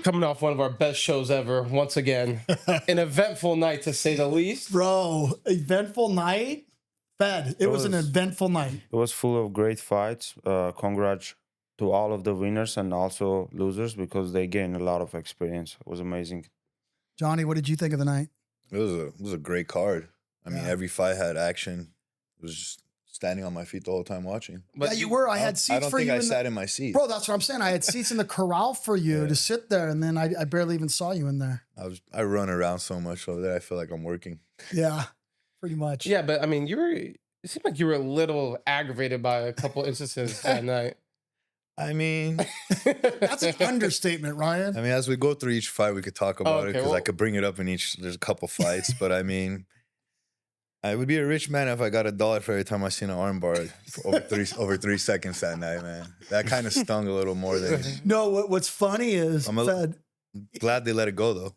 coming off one of our best shows ever, once again. An eventful night, to say the least. Bro, eventful night? Fed. It was an eventful night. It was full of great fights. Congrats to all of the winners and also losers because they gained a lot of experience. It was amazing. Johnny, what did you think of the night? It was a great card. I mean, every fight had action. It was just standing on my feet the whole time watching. But yeah, you were. I had seats for you. I don't think I sat in my seat. Bro, that's what I'm saying. I had seats in the corral for you to sit there, and then I barely even saw you in there. I run around so much over there. I feel like I'm working. Yeah, pretty much. Yeah, but I mean, it seemed like you were a little aggravated by a couple instances that night. I mean, that's an understatement, Ryan. I mean, as we go through each fight, we could talk about it because I could bring it up in each. There's a couple fights, but I mean, I would be a rich man if I got $1 for every time I seen an armbar over 3 seconds that night, man. That kind of stung a little more than. No, what's funny is I'm glad they let it go though.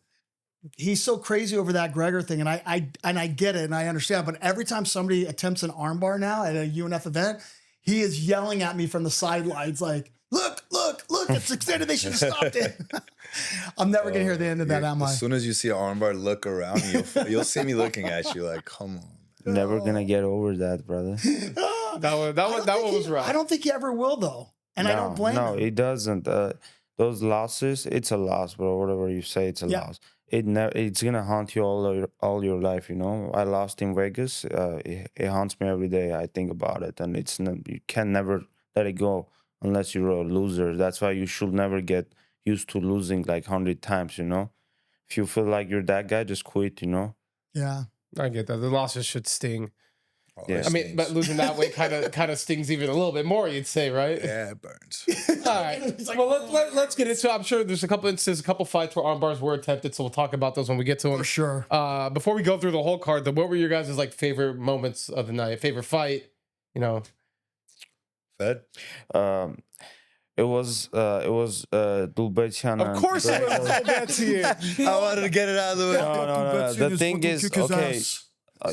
He's so crazy over that Gregor thing, and I get it and I understand. But every time somebody attempts an armbar now at a UNF event, he is yelling at me from the sidelines like, look, it's extended. They should have stopped it. I'm never going to hear the end of that, am I? As soon as you see an armbar, look around. You'll see me looking at you like, come on. Never going to get over that, brother. that one was right. I don't think he ever will, though. And I don't blame him. No, he doesn't. Those losses, it's a loss, bro. Whatever you say, it's a loss. It's gonna haunt you all your life, you know. I lost in Vegas. It haunts me every day. I think about it, and you can never let it go unless you're a loser. That's why you should never get used to losing like 100 times, you know. If you feel like you're that guy, just quit, you know. Yeah, I get that. The losses should sting. Yeah, I mean, but losing that way kind of stings even a little bit more, you'd say, right? Yeah, it burns. All right. Well, let's get into it. I'm sure there's a couple instances, a couple fights where armbars were attempted, so we'll talk about those when we get to them. for sure. Before we go through the whole card, what were your guys' like favorite moments of the night? Favorite fight? You know, Fed. It was Dulbechan. of course, it was. I wanted to get it out of the way. No. The thing is, okay.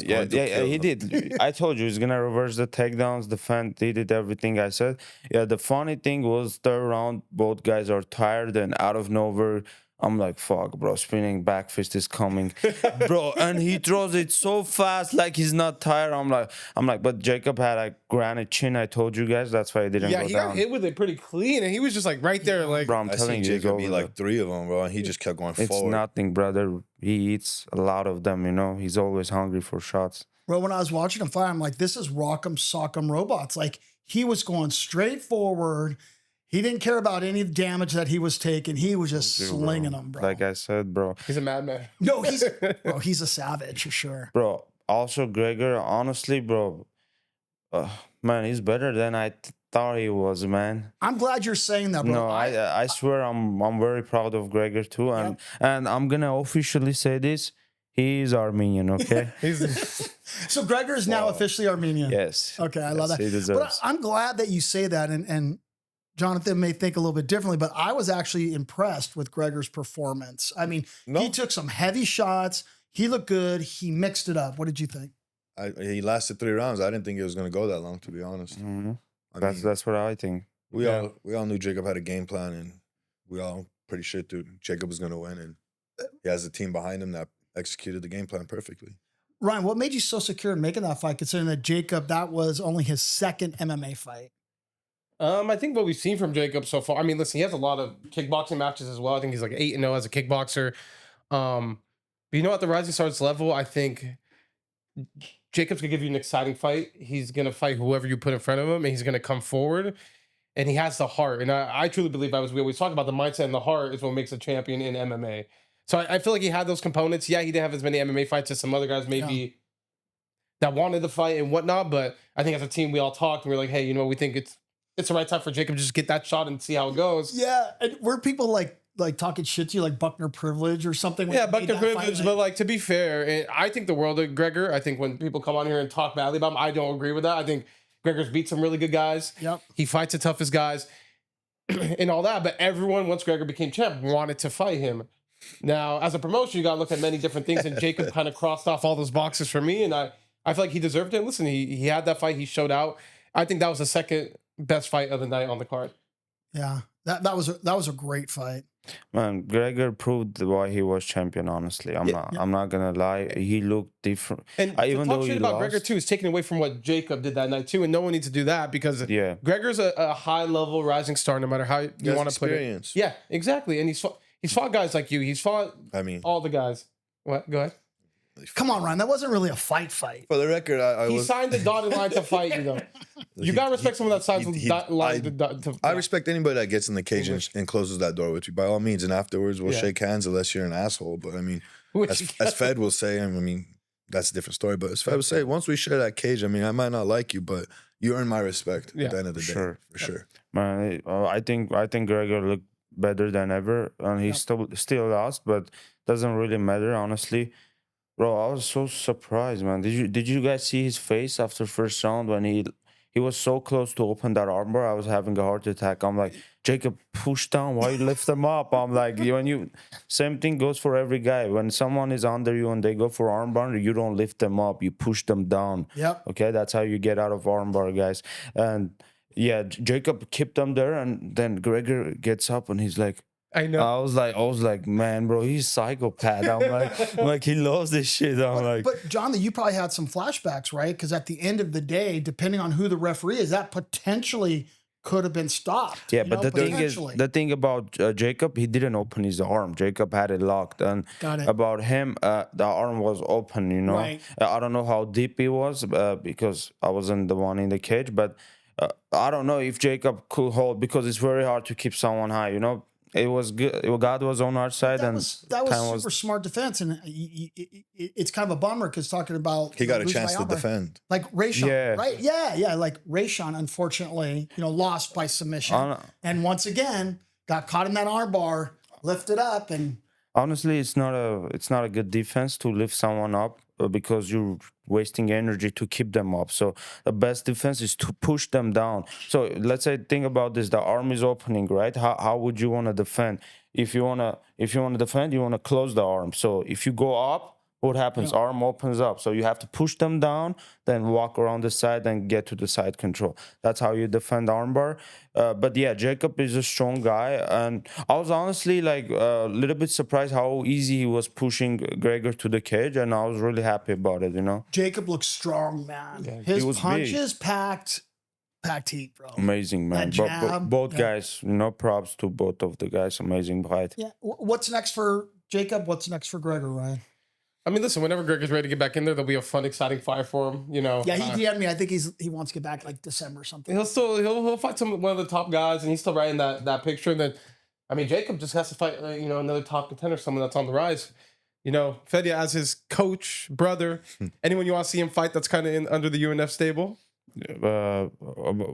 Yeah, he did. I told you he's gonna reverse the takedowns, defend. He did everything I said. Yeah, the funny thing was third round, both guys are tired, and out of nowhere, I'm like, fuck, bro, spinning back fist is coming, bro, and he throws it so fast, like he's not tired. I'm like, but Jacob had a granite chin. I told you guys, that's why he didn't go down. Yeah, he got hit with it pretty clean, and he was just like right there, like. Bro, I'm telling you, Jacob beat like 3 of them, bro, and he just kept going forward. It's nothing, brother. He eats a lot of them, you know. He's always hungry for shots. Bro, when I was watching him fight, I'm like, this is Rock'em Sock'em Robots. Like, he was going straight forward. He didn't care about any damage that he was taking. He was just slinging them, bro. Like I said, bro. He's a madman. No, he's a savage for sure. Bro, also Gregor, honestly, bro, man, he's better than I thought he was, man. I'm glad you're saying that, bro. No, I swear I'm very proud of Gregor too, and I'm gonna officially say this. He's Armenian, okay? So Gregor is now officially Armenian. Yes. Okay, I love that. He deserves. But I'm glad that you say that, and Jonathan may think a little bit differently, but I was actually impressed with Gregor's performance. I mean, he took some heavy shots. He looked good. He mixed it up. What did you think? He lasted 3 rounds. I didn't think it was going to go that long, to be honest. Mm-hmm. That's what I think. We all knew Jacob had a game plan, and we all pretty sure Jacob was going to win, and he has a team behind him that executed the game plan perfectly. Ryan, what made you so secure in making that fight, considering that Jacob, that was only his second MMA fight? I think what we've seen from Jacob so far, I mean, listen, he has a lot of kickboxing matches as well. I think he's like 8-0 as a kickboxer. But you know, at the Rising Stars level, I think Jacob's going to give you an exciting fight. He's going to fight whoever you put in front of him, and he's going to come forward. And he has the heart. And I truly believe, we always talk about the mindset and the heart is what makes a champion in MMA. So I feel like he had those components. Yeah, he didn't have as many MMA fights as some other guys maybe that wanted the fight and whatnot. But I think as a team, we all talked and we were like, hey, you know, we think it's the right time for Jacob to just get that shot and see how it goes. Yeah, and were people like talking shit to you, like Buckner privilege or something? Yeah, Buckner privilege, but like to be fair, I think the world of Gregor. I think when people come on here and talk badly about him, I don't agree with that. I think Gregor's beat some really good guys. Yep. He fights the toughest guys and all that, but everyone, once Gregor became champ, wanted to fight him. Now, as a promotion, you got to look at many different things, and Jacob kind of crossed off all those boxes for me, and I feel like he deserved it. Listen, he had that fight. He showed out. I think that was the second best fight of the night on the card. Yeah. That was a great fight. Man, Gregor proved why he was champion. Honestly, I'm not gonna lie. He looked different, And even though shit he about lost. Gregor too is taken away from what Jacob did that night too, and no one needs to do that because Gregor's a high level rising star, no matter how you want to put it. Yeah, exactly. And he's fought guys like you. He's fought. I mean, all the guys. What? Go ahead. Come on, Ryan. That wasn't really a fight. For the record, he signed the dotted line to fight you, though. You gotta respect someone that signs the dotted line. I respect anybody that gets in the cage and closes that door with you, by all means. And afterwards, we'll shake hands unless you're an asshole. But I mean, as Fed will say, I mean, that's a different story. But as Fed will say, once we share that cage, I mean, I might not like you, but you earn my respect at the end of the day. For sure. Man, I think Gregor looked better than ever, and he still lost, but doesn't really matter, honestly. Bro, I was so surprised, man. Did you guys see his face after first round when he was so close to open that armbar? I was having a heart attack. I'm like, Jacob, push down. Why you lift them up? I'm like, same thing goes for every guy. When someone is under you and they go for armbar, you don't lift them up. You push them down. Yep. Okay, that's how you get out of armbar, guys. And yeah, Jacob kept them there, and then Gregor gets up and he's like, I know. I was like, man, bro, he's psychopath. I'm like, he loves this shit. But John, you probably had some flashbacks, right? Because at the end of the day, depending on who the referee is, that potentially could have been stopped. Yeah, but the thing about Jacob, he didn't open his arm. Jacob had it locked, and about him, the arm was open. Right. I don't know how deep it was because I wasn't the one in the cage, but I don't know if Jacob could hold, because it's very hard to keep someone high. It was good. God was on our side, that was super smart defense, and it's kind of a bummer because talking about he got a chance to defend, like Rayan, right? Yeah, like Rayan, unfortunately, lost by submission, and once again got caught in that arm bar, lifted up, and honestly, it's not a good defense to lift someone up because you're wasting energy to keep them up. So the best defense is to push them down. So let's say, think about this: the arm is opening, right? How would you want to defend? If you wanna defend, you wanna close the arm. So if you go up, what happens? Arm opens up. So you have to push them down, then walk around the side and get to the side control. That's how you defend armbar. But yeah, Jacob is a strong guy. And I was honestly like a little bit surprised how easy he was pushing Gregor to the cage. And I was really happy about it, Jacob looks strong, man. Yeah, his punches packed heat, bro. Amazing, man. Both guys, props to both of the guys. Amazing fight. Yeah. What's next for Jacob? What's next for Gregor, Ryan? I mean, listen, whenever Gregor's ready to get back in there, there'll be a fun, exciting fight for him, Yeah, he DM'd me. I think he wants to get back like December or something. He'll fight one of the top guys, and he's still writing that picture. And then, I mean, Jacob just has to fight, another top contender, someone that's on the rise. Fedya as his coach, brother. Anyone you want to see him fight that's kind of under the UNF stable?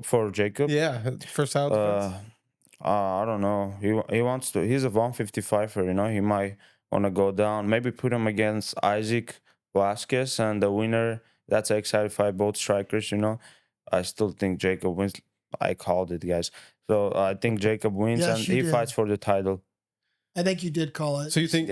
For Jacob? Yeah, first out. I don't know. He wants to. He's a 155er, He might want to go down, maybe put him against Isaac Vasquez, and the winner, that's an exciting fight, both strikers, I still think Jacob wins. I called it, guys. So I think Jacob wins, and he fights for the title. I think you did call it. So you think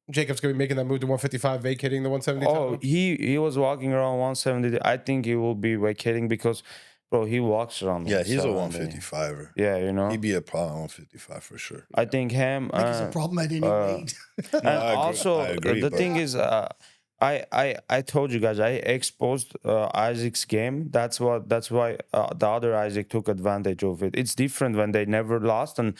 Jacob's gonna be making that move to 155, vacating the 170 title? He was walking around 170. I think he will be vacating because, bro, he walks around. Yeah, he's a 155er. Yeah, he'd be a problem 155 for sure. I think him. I think he's a problem at any weight. And also, the thing is, I told you guys, I exposed Isaac's game. That's why the other Isaac took advantage of it. It's different when they never lost and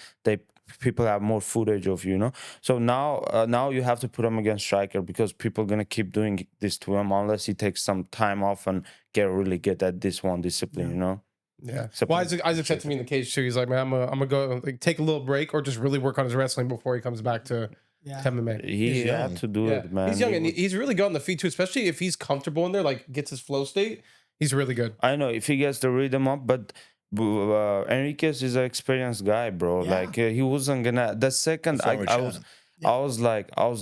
people have more footage of you, So now you have to put him against striker because people are gonna keep doing this to him unless he takes some time off and get really good at this one discipline, Yeah. Well, Isaac said to me in the cage too. He's like, man, I'm gonna go take a little break or just really work on his wrestling before he comes back to MMA. He had to do it, man. He's young and he's really good on the feet too, especially if he's comfortable in there, like gets his flow state. He's really good. I know if he gets the rhythm up, but Enriquez is an experienced guy, bro. Yeah. Like he wasn't gonna. The second I was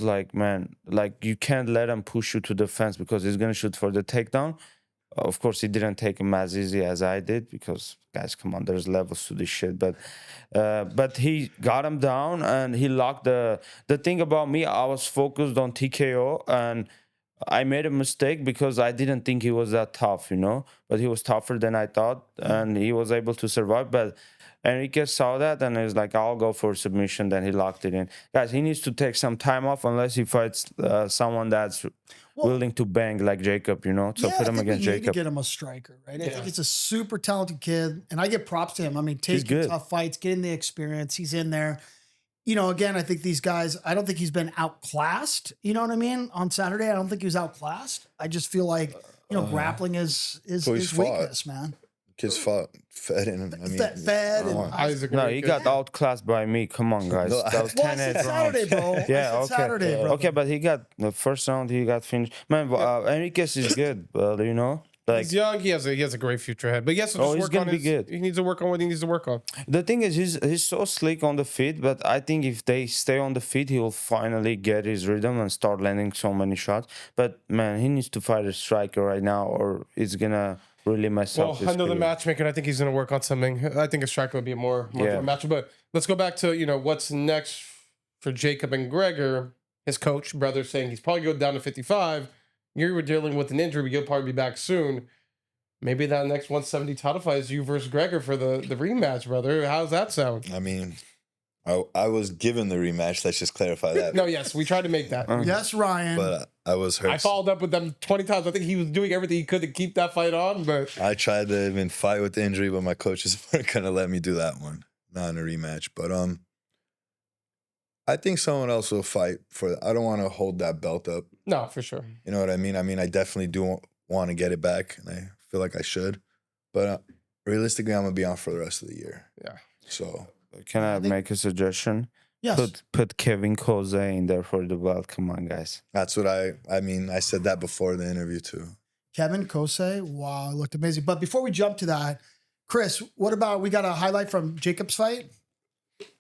like, man, like you can't let him push you to the fence because he's gonna shoot for the takedown. Of course, he didn't take him as easy as I did because, guys, come on, there's levels to this shit. But he got him down and he locked the thing about me. I was focused on TKO and I made a mistake because I didn't think he was that tough, you know. But he was tougher than I thought, and he was able to survive. But Enriquez saw that and he's like, I'll go for submission. Then he locked it in. Guys, he needs to take some time off unless he fights someone that's willing to bang like Jacob, you know. So put him against Jacob. Need to get him a striker, right? I think he's a super talented kid, and I give props to him. I mean, taking tough fights, getting the experience. He's in there. You know, again, I think these guys, I don't think he's been outclassed. You know what I mean? On Saturday, I don't think he was outclassed. I just feel like, you know, grappling is weakness, man. Kids fought Fed and I mean Fed and Isaac. No, he got outclassed by me. Come on, guys. No, That was 10 Saturday, bro. Yeah, okay. Saturday, bro. Okay, but he got the first round. He got finished. Man, Enriquez is good, but you know, like He's young. He has a great future ahead. But yes, he's work gonna on be his, good. He needs to work on what he needs to work on. the thing is, he's so slick on the feet. But I think if they stay on the feet, he will finally get his rhythm and start landing so many shots. But man, he needs to fight a striker right now, or it's gonna really mess up. Well, I know the matchmaker. I think he's going to work on something. I think a striker would be more of a match. But let's go back to, you know, what's next for Jacob and Gregor. His coach, brother, saying he's probably going down to 55. You were dealing with an injury, but you'll probably be back soon. Maybe that next 170 title fight is you versus Gregor for the rematch, brother. How's that sound? I mean, I was given the rematch. Let's just clarify that. No, yes, we tried to make that. Yes, Ryan. But I was hurt. I followed up with them 20 times. I think he was doing everything he could to keep that fight on, but I tried to even fight with the injury, but my coaches weren't gonna let me do that one. Not in a rematch. But I think someone else will fight for I don't want to hold that belt up. no, for sure. You know what I mean? I mean, I definitely do want to get it back, and I feel like I should. But realistically, I'm gonna be on for the rest of the year. Yeah. So Can I make a suggestion? Yes. Put Kevin Jose in there for the belt. Come on, guys. that's what I mean. I said that before the interview too. Kevin Kose, wow, it looked amazing. But before we jump to that, Chris, what about we got a highlight from Jacob's fight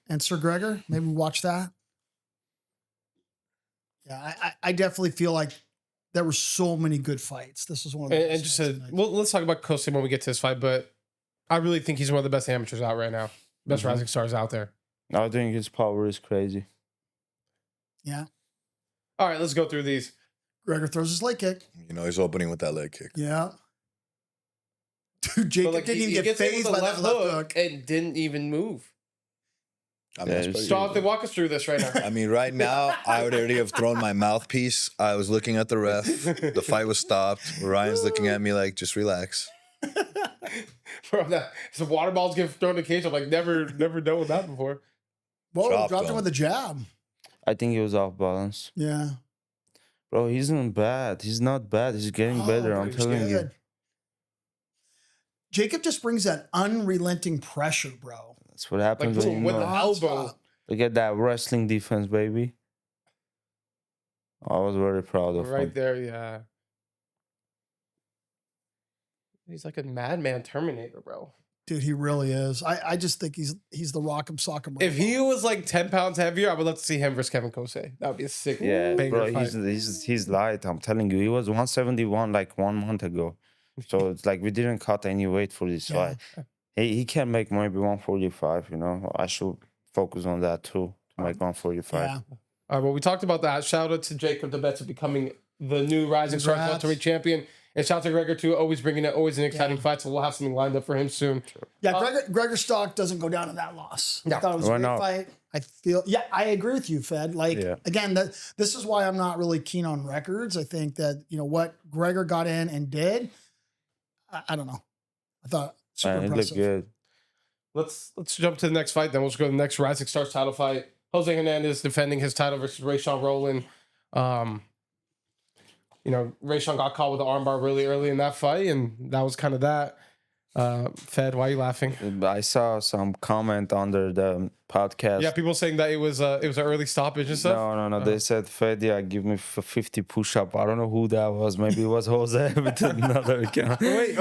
and Sir Gregor? Maybe we watch that. Yeah, I definitely feel like there were so many good fights. This is one of the And just well, let's talk about Kose when we get to this fight, but I really think he's one of the best amateurs out right now. Best rising stars out there. I think his power is crazy. Yeah. All right, let's go through these. Gregor throws his leg kick. You know, he's opening with that leg kick. Yeah. Dude, Jacob didn't even get phased by that left hook. And didn't even move. I mean, Jonathan, walk us through this right now. I mean, right now, I would already have thrown my mouthpiece. I was looking at the ref. The fight was stopped. Ryan's looking at me like, just relax. Bro, the water balls get thrown in the cage. I'm like, never done with that before. Whoa, dropped him with a jab. I think he was off balance. Yeah. Bro, he's not bad. He's not bad. He's getting better. I'm telling you. Jacob just brings that unrelenting pressure, bro. That's what happens Like, when you with know. the elbow. Look at that wrestling defense, baby. I was very proud of Right him. there, yeah. He's like a madman Terminator, bro. Dude, he really is. I just think he's the rock'em sock'em. If he was like 10 pounds heavier, I would love to see him versus Kevin Kose. That would be a sick banger Bro, fight. he's light. I'm telling you, he was 171 like 1 month ago. So it's like we didn't cut any weight for this fight. He can make maybe 145. You know, I should focus on that too to make 145. Yeah. All right, well, we talked about that. Shout out to Jacob DeBetza becoming the new Rising Stars welterweight champion. And shout out to Gregor too, always bringing it, always an exciting fight. So we'll have something lined up for him soon. Yeah, Gregor stock doesn't go down in that loss. No. I thought it was a great fight. I feel, I agree with you, Fed. Like, again, this is why I'm not really keen on records. I think that, you know, what Gregor got in and did, I don't know. I thought super impressive. Looked good. Let's jump to the next fight. Then we'll just go to the next Rising Stars title fight. Jose Hernandez defending his title versus Rayan Rowland. You know, Rayan got caught with the armbar really early in that fight, and that was kind of that. Fed, why are you laughing? I saw some comment under the podcast. Yeah, people saying that it was an early stoppage and stuff. No. They said, Fedya, give me 50 push-up. I don't know who that was. Maybe it was Jose with another account. Wait,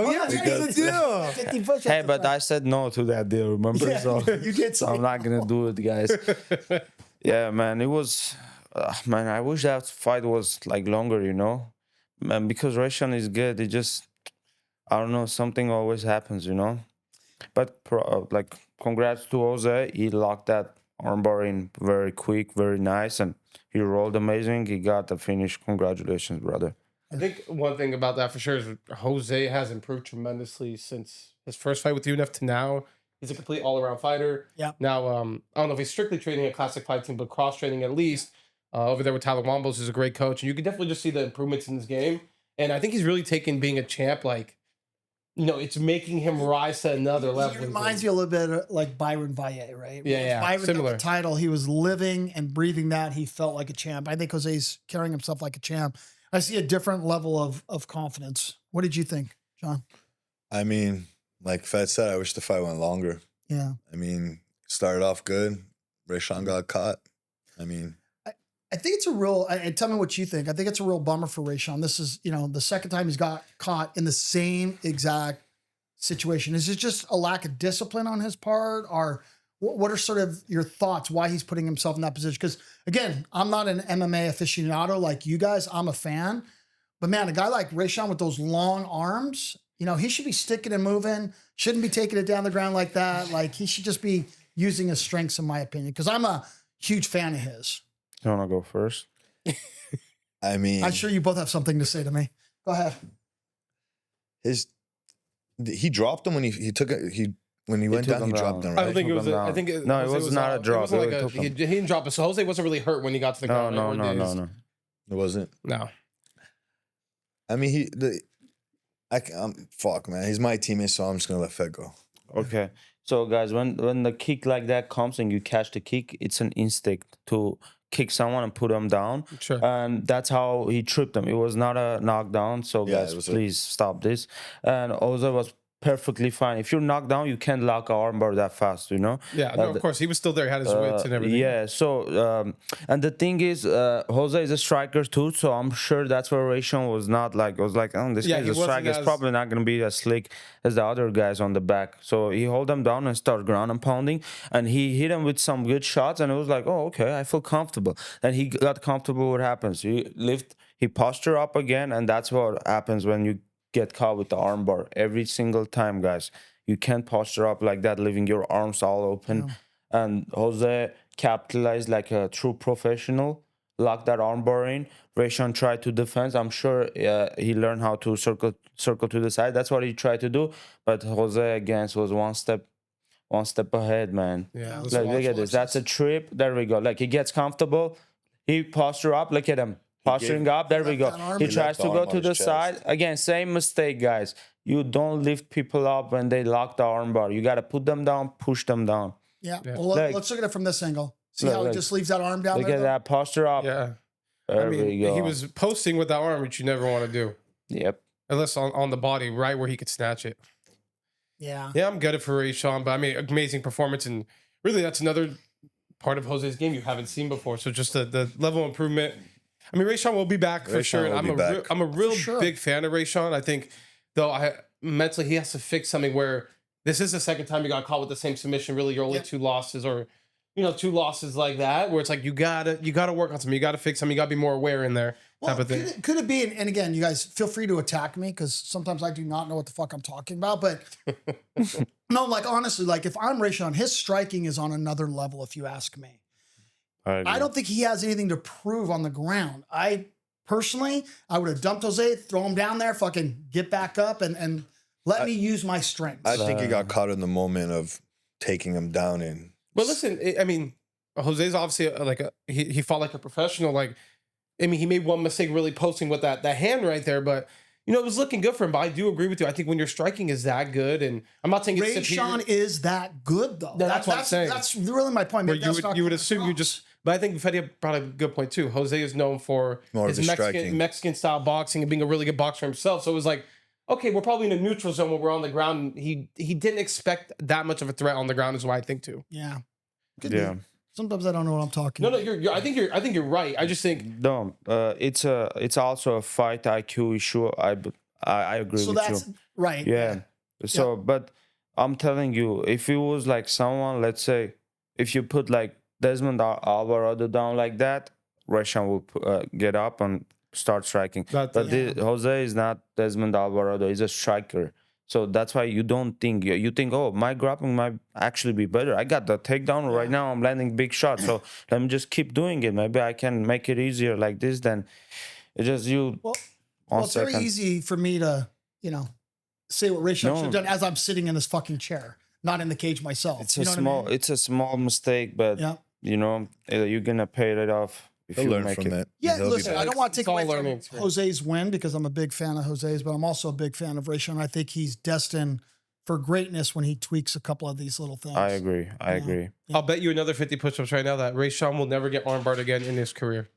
Hey, but I said no to that deal, remember? Yeah, so you did so I'm not going to do it, guys. Yeah, man, it was... man, I wish that fight was like longer, you know? Man, because Rayan is good. It just... I don't know, something always happens, you know? But, like, congrats to Jose. He locked that armbar in very quick, very nice, and he rolled amazing. He got the finish. Congratulations, brother. I think one thing about that for sure is Jose has improved tremendously since his first fight with UNF to now. He's a complete all-around fighter. Yeah. Now, I don't know if he's strictly training a classic fight team, but cross-training at least. Over there with Tyler Wambos, who's a great coach. And you can definitely just see the improvements in this game. And I think he's really taken being a champ, like, it's making him rise to another level. He reminds me a little bit like Byron Valle, right? Yeah, Byron similar. got the title. He was living and breathing that. He felt like a champ. I think Jose's carrying himself like a champ. I see a different level of confidence. What did you think, John? I mean, like Fed said, I wish the fight went longer. Yeah. I mean, started off good. Rayan got caught. I mean, I think it's a real, and tell me what you think. I think it's a real bummer for Rayan. This is, the second time he's got caught in the same exact situation. Is it just a lack of discipline on his part? Or what are sort of your thoughts why he's putting himself in that position? Because again, I'm not an MMA aficionado like you guys. I'm a fan. But man, a guy like Rayan with those long arms, he should be sticking and moving, shouldn't be taking it down the ground like that. Like he should just be using his strengths, in my opinion, because I'm a huge fan of his. You want to go first? I mean, I'm sure you both have something to say to me. Go ahead. He dropped him when he took it. When he went down, he dropped him. Right? I don't think it was. No, it was not a drop. He didn't drop it. So Jose wasn't really hurt when he got to the ground. No. It wasn't. No. I mean, fuck, man. He's my teammate, so I'm just gonna let Fed go. Okay. So guys, when the kick like that comes and you catch the kick, it's an instinct to kick someone and put them down. Sure. And that's how he tripped him. It was not a knockdown. So guys, please stop this. And Jose was perfectly fine. If you're knocked down, you can't lock an armbar that fast, Yeah, no, of course. He was still there. He had his wits and everything. Yeah, so, and the thing is, Jose is a striker too, so I'm sure that's where Rayan was not like, this guy's a striker. It's probably not going to be as slick as the other guys on the back. So he held them down and started ground and pounding, and he hit him with some good shots, and it was like, oh, okay, I feel comfortable. And he got comfortable. What happens? He posture up again, and that's what happens when you get caught with the armbar every single time, guys. You can't posture up like that, leaving your arms all open. Yeah. And Jose capitalized like a true professional, locked that armbar in. Rayan tried to defend. I'm sure he learned how to circle to the side. That's what he tried to do. But Jose again was one step ahead, man. Yeah. Look at this. That's a trip. There we go. Like he gets comfortable. He posture up. Look at him. Posturing up, there we go. He tries to go to the side. Again, same mistake, guys. You don't lift people up when they lock the armbar. You got to put them down, push them down. Yeah. Well, let's look at it from this angle. See how he just leaves that arm down there? Look at that. Posture up. Yeah. There we go. He was posting with that arm, which you never want to do. Yep. Unless on the body, right where he could snatch it. Yeah. Yeah, I'm gutted for Rayan, but I mean, amazing performance. And really, that's another part of Jose's game you haven't seen before. So just the level of improvement. I mean, Rayan will be back for sure. And I'm a real big fan of Rayan. I think, though, mentally he has to fix something where this is the second time you got caught with the same submission. Really, your only two losses, or two losses like that, where it's like you gotta work on something. You gotta fix something. You gotta be more aware in there. Type of thing. Could it be? And again, you guys feel free to attack me because sometimes I do not know what the fuck I'm talking about. But no, like honestly, like if I'm Rayan, his striking is on another level. If you ask me. I don't think he has anything to prove on the ground. I would have dumped Jose, throw him down there, fucking get back up and let me use my strengths. I think he got caught in the moment of taking him down in. But listen, I mean, Jose's obviously he fought like a professional. Like, I mean, he made one mistake really posting with that hand right there, but it was looking good for him. But I do agree with you. I think when your striking is that good, and I'm not saying it's Rayan is that good though. No, that's what I'm saying. That's really my point. You would assume you just. But I think Fedya brought a good point too. Jose is known for his Mexican style boxing and being a really good boxer himself. So it was like, okay, we're probably in a neutral zone when we're on the ground. He didn't expect that much of a threat on the ground, is what I think too. Yeah. Yeah. Sometimes I don't know what I'm talking about. No, I think you're right. I just think it's also a fight IQ issue. I agree with you. So that's right. Yeah. So, but I'm telling you, if it was like someone, let's say, if you put like Desmond Alvarado down like that, Rayan will get up and start striking. Jose is not Desmond Alvarado. He's a striker. So that's why you don't think, you think, oh, my grappling might actually be better. I got the takedown right now. I'm landing big shots. So let me just keep doing it. Maybe I can make it easier like this. Then it's just Well, it's very easy for me to, say what Rayan should have done as I'm sitting in this fucking chair, not in the cage myself. It's it's a small mistake, but you're gonna pay it off if you learn make from it. Yeah, listen, I don't want to take away from experience. Jose's win because I'm a big fan of Jose's, but I'm also a big fan of Rayan. I think he's destined for greatness when he tweaks a couple of these little things. I agree. Yeah. I'll bet you another 50 push-ups right now that Rayan will never get armbarred again in his career.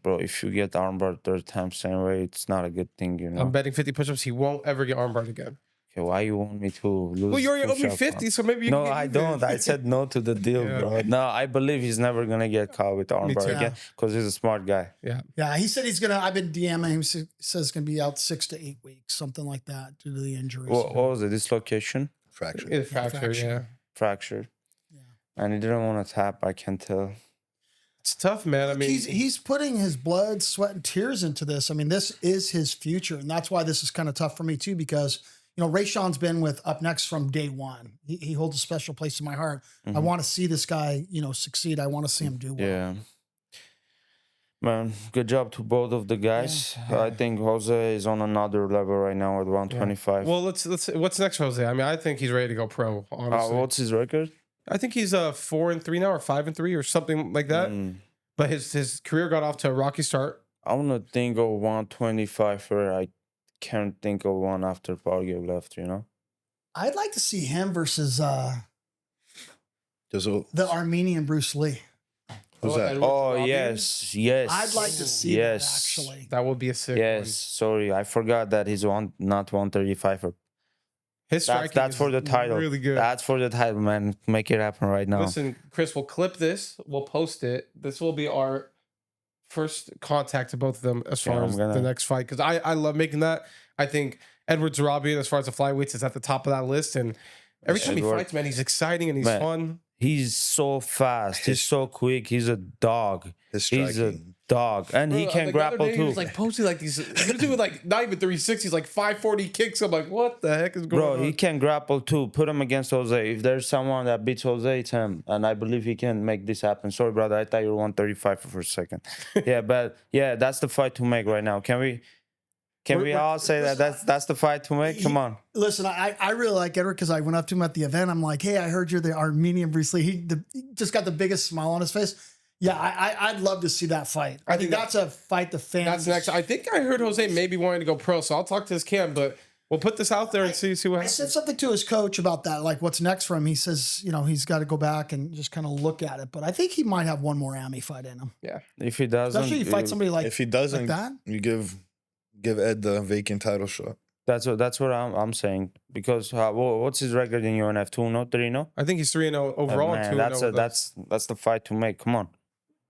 Bro, if you get armbar third time same way, it's not a good thing, I'm betting 50 push-ups. He won't ever get armbarred again. Okay, why you want me to lose? Well, you already owe me 50, so maybe you No, can get I even. don't. I said no to the deal, bro. No, I believe he's never gonna get caught with armbar too. again because he's a smart guy. Yeah, he said he's going to, I've been DMing him, he says he's going to be out 6 to 8 weeks, something like that, due to the injuries. What was it? Dislocation? Fracture. It's fractured, yeah. Fractured. Yeah. And he didn't want to tap, I can tell. It's tough, man. I mean, he's putting his blood, sweat, and tears into this. I mean, this is his future, and that's why this is kind of tough for me too. Because Rayan's been with UpNext from day one. He holds a special place in my heart. I want to see this guy, succeed. I want to see him do well. Yeah. Man, good job to both of the guys. I think Jose is on another level right now at 125. well, let's. What's next, Jose? I mean, I think he's ready to go pro. Honestly, what's his record? I think he's 4-3 now, or 5-3, or something like that. But his career got off to a rocky start. I want to think of 125 where I can't think of one after Bargil left, I'd like to see him versus the Armenian Bruce Lee. Who's that? Oh, yes. I'd like to see that, actually. That would be a sick one. Sorry. I forgot that he's not 135. His striking that's for the title. Really good. That's for the title, man. Make it happen right now. Listen, Chris, we'll clip this. We'll post it. This will be our first contact to both of them as far as the next fight. Because I love making that. I think Edward Zarabian, as far as the flyweights, is at the top of that list. And every time he fights, man, he's exciting and he's fun. He's so fast. He's so quick. He's a dog. He's a dog. And he can grapple too. He was like posting like these. He was doing like not even 360s, like 540 kicks. I'm like, what the heck is going on? Bro, he can grapple too. Put him against Jose. If there's someone that beats Jose, it's him. And I believe he can make this happen. Sorry, brother. I thought you were 135 for a second. But that's the fight to make right now. Can we all say that's the fight to make? Come on. Listen, I really like Edward because I went up to him at the event. I'm like, hey, I heard you're the Armenian Bruce Lee. He just got the biggest smile on his face. Yeah, I'd love to see that fight. I think that's a fight the fans. That's next. I think I heard Jose maybe wanting to go pro, so I'll talk to his camp, but we'll put this out there and see what happens. I said something to his coach about that, like what's next for him. He says, he's got to go back and just kind of look at it. But I think he might have one more Ami fight in him. Yeah. If he doesn't, especially you fight somebody like if he doesn't, like that, you give Ed the vacant title shot. That's what I'm saying. Because what's his record in UNF? 2-0, 3-0? I think he's 3-0 overall. Man, that's the fight to make. Come on.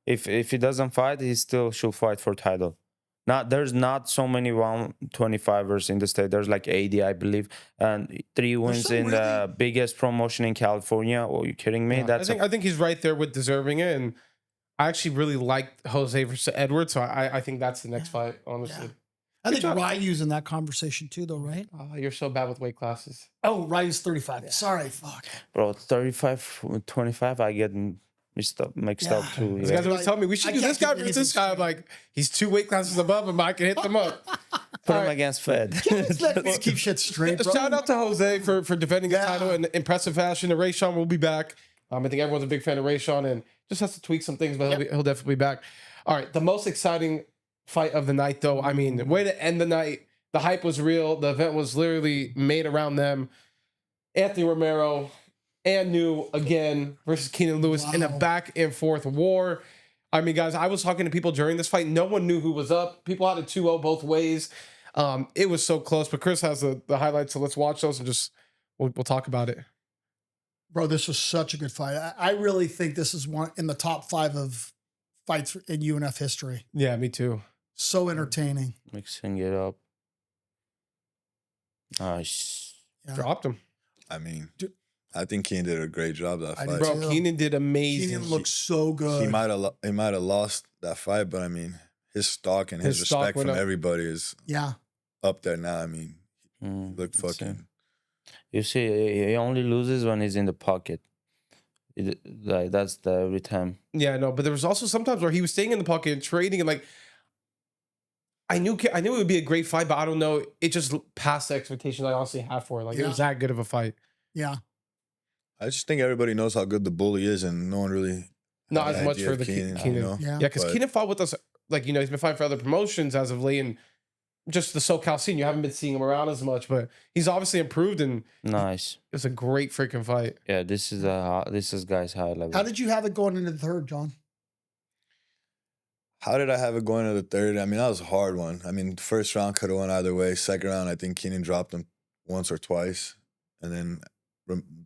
If he doesn't fight, he still should fight for title. There's not so many 125ers in the state. There's like 80, I believe, and 3 wins in the biggest promotion in California. Oh, are you kidding me? Yeah, I think he's right there with deserving it, and I actually really liked Jose versus Edward, so I think that's the next fight. Honestly, I think Ryu's in that conversation too, though, right? Oh, you're so bad with weight classes. Oh, Ryu's 35. Yeah. Sorry, fuck. Bro, 35, 25, I get mixed up too. These guys always tell me we should do this guy versus this guy. I'm like, he's 2 weight classes above him. I can hit them up. Put him against Fed. Let's keep shit straight, bro. Shout out to Jose for defending his title in impressive fashion. And Rayan will be back. I think everyone's a big fan of Rayan and just has to tweak some things, but he'll definitely be back. All right, the most exciting fight of the night, though. I mean, way to end the night. The hype was real. The event was literally made around them. Anthony Romero and New again versus Keenan Lewis in a back and forth war. I mean, guys, I was talking to people during this fight. No one knew who was up. People had a 2-0 both ways. It was so close, but Chris has the highlights, so let's watch those and just we'll talk about it. Bro, this was such a good fight. I really think this is one in the top 5 of fights in UNF history. Yeah, me too. So entertaining. Mixing it up. Nice. Yeah. Dropped him. I mean, I think Keenan did a great job that fight. Bro, Keenan did amazing. Keenan looked so good. He might have lost that fight, but I mean, his stock and his respect from everybody is up there now. I mean, he looked fucking. You see, he only loses when he's in the pocket. That's every time. Yeah, no, but there was also sometimes where he was staying in the pocket and trading and like. I knew it would be a great fight, but I don't know. It just passed the expectations I honestly had for it. Like, it was that good of a fight. Yeah. I just think everybody knows how good the bully is, and no one really not had as an much idea for of the Keenan. Keenan. You know? Yeah. Yeah, because Keenan fought with us. Like, he's been fighting for other promotions as of late, and just the SoCal scene. You haven't been seeing him around as much, but he's obviously improved, and Nice. it was a great freaking fight. Yeah, this is guy's high level. How did you have it going into the third, John? How did I have it going to the third? I mean, that was a hard one. I mean, first round could have went either way. Second round, I think Keenan dropped him once or twice, and then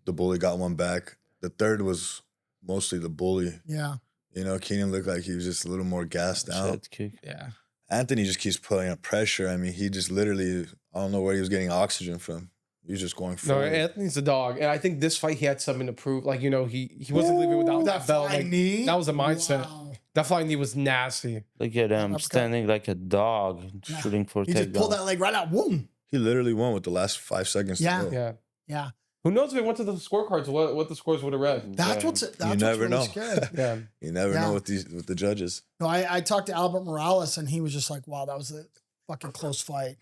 the bully got one back. The third was mostly the bully. Yeah. You know, Keenan looked like he was just a little more gassed out. Shit kick. Yeah. Anthony just keeps putting up pressure. I mean, he just literally, I don't know where he was getting oxygen from. He was just going No, forward. Anthony's a dog, and I think this fight he had something to prove. Like, he wasn't leaving without that belt. flying Like, knee? that was a mindset. Wow. That flying knee was nasty. Look at him Uppercut. standing like a dog, Yeah. shooting for He just pulled takedown. that leg right out. Boom. He literally won with the last 5 seconds Yeah. to go. Yeah. Yeah. Who knows if it went to the scorecards? What the scores would have read? That's Yeah. what's never really know. scary. Yeah. You never Yeah. know with the judges. No, I talked to Albert Morales and he was just like, wow, that was a fucking close fight.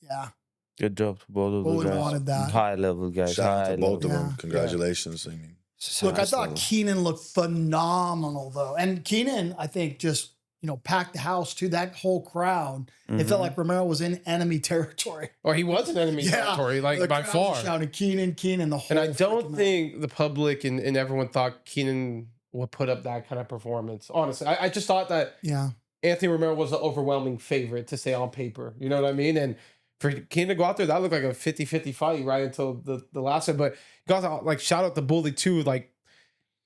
Yeah. Good job to both of Bully the guys. wanted that. High level guys. Shout out high to both level. of Yeah. them. Congratulations. I mean, Look, I Highest thought level. Keenan looked phenomenal though. And Keenan, I think, just, packed the house too. That whole crowd. It felt like Romero was in enemy territory. Or he was in enemy territory, like, The by crowd far. was shouting Keenan the whole And I freaking don't night. think the public and everyone thought Keenan would put up that kind of performance. Honestly, I just thought that Yeah. Anthony Romero was an overwhelming favorite to say on paper. You know what I mean? And for Keenan to go out there, that looked like a 50-50 fight right until the last one. But guys, like, shout out the bully too. Like,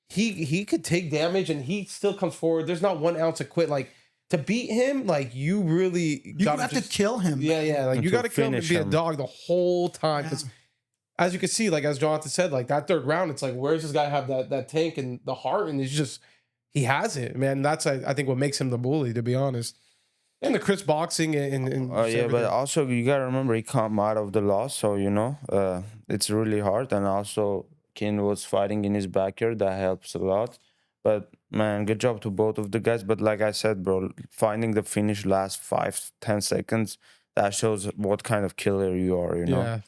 he could take damage and he still comes forward. There's not 1 ounce of quit. Like, to beat him, like, you really You gotta have just, to kill him. Yeah. Like, you To got to kill him and finish be a him. dog the whole time. Yeah. Because as you can see, like, as Jonathan said, like, that third round, it's like, where's this guy have that tank and the heart? And it's just, he has it, man. That's, I think, what makes him the bully, to be honest. And the Chris boxing and Oh yeah, but everything. also you gotta remember he come out of the loss, so it's really hard. And also Ken was fighting in his backyard, that helps a lot. But man, good job to both of the guys. But like I said, bro, finding the finish last 5-10 seconds, that shows what kind of killer you are. You know. Yeah.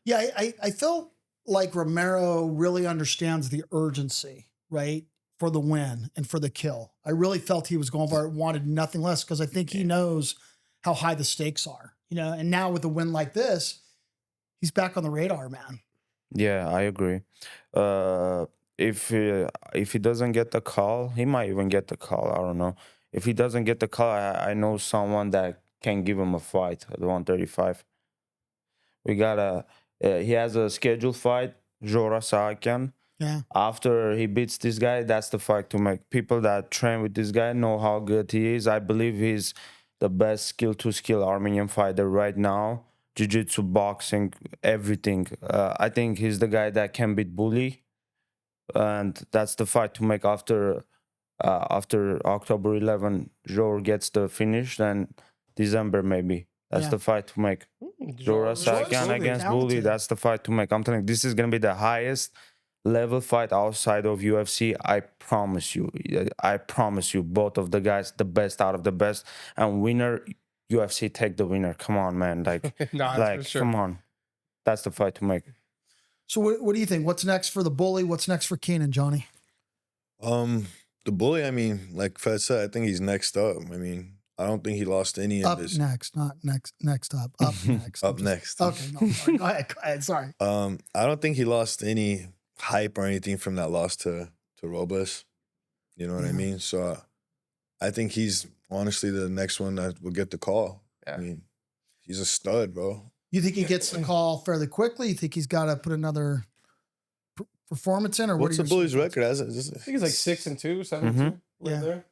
Yeah, I felt like Romero really understands the urgency, right, for the win and for the kill. I really felt he was going for it, wanted nothing less, because I think he knows how high the stakes are, and now with a win like this, he's back on the radar, man. Yeah, I agree. If he doesn't get the call, he might even get the call. I don't know. If he doesn't get the call, I know someone that can give him a fight at 135. We got he has a scheduled fight, Jora Sakian. Yeah. After he beats this guy, that's the fight to make. People that train with this guy know how good he is. I believe he's the best skill-to-skill Armenian fighter right now. Jiu-jitsu, boxing, everything. I think he's the guy that can beat Bully. And that's the fight to make after October 11. Jor gets the finish, then December maybe. That's Yeah. the fight to make. Jora Sakian Bully, against Bully, talented. that's the fight to make. I'm telling you, this is going to be the highest level fight outside of UFC. I promise you. I promise you, both of the guys, the best out of the best. And winner, UFC take the winner. Come on, man. Like, Nah, that's like for sure. come on. That's the fight to make. So what do you think? What's next for the bully? What's next for Keenan, Johnny? The bully, I mean, like Fed said, I think he's next up. I mean, I don't think he lost any in Up this. next, not next up. Up next. Up next. Okay, no, sorry. Go ahead. Sorry. I don't think he lost any hype or anything from that loss to Robles. You know what I Yeah. mean? So I think he's honestly the next one that will get the call. Yeah. I mean, he's a stud, bro. You think he gets the call fairly quickly? You think he's got to put another performance in, or What's the what are your bully's thoughts? record? I think he's like 6-2, 7-2. Mhm. Right Yeah. there.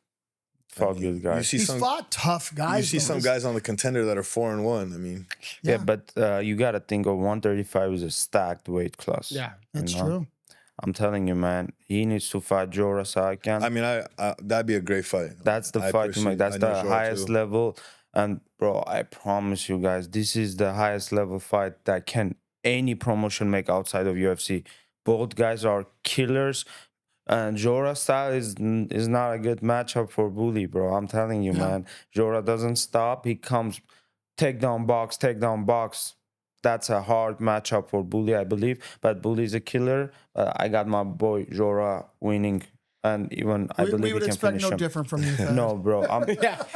Fuck you You guys. see He's some, fought tough guys. you see though. some guys on the contender that are 4-1. I mean, Yeah, but you got to think of 135 is a stacked weight class. Yeah. That's you know? true. I'm telling you, man. He needs to fight Jora Sakian. I mean, I that'd be a great fight. That's the I fight to personally- make. That's I know the Joe highest too. level. And bro, I promise you guys, this is the highest level fight that can any promotion make outside of UFC. Both guys are killers. And Jora style is not a good matchup for Bully, bro. I'm telling you, man. Jora doesn't stop. He comes takedown box. That's a hard matchup for Bully, I believe. But Bully is a killer. I got my boy Jora winning. And even I believe we would he can expect finish no him. different from you. Fed. No, bro.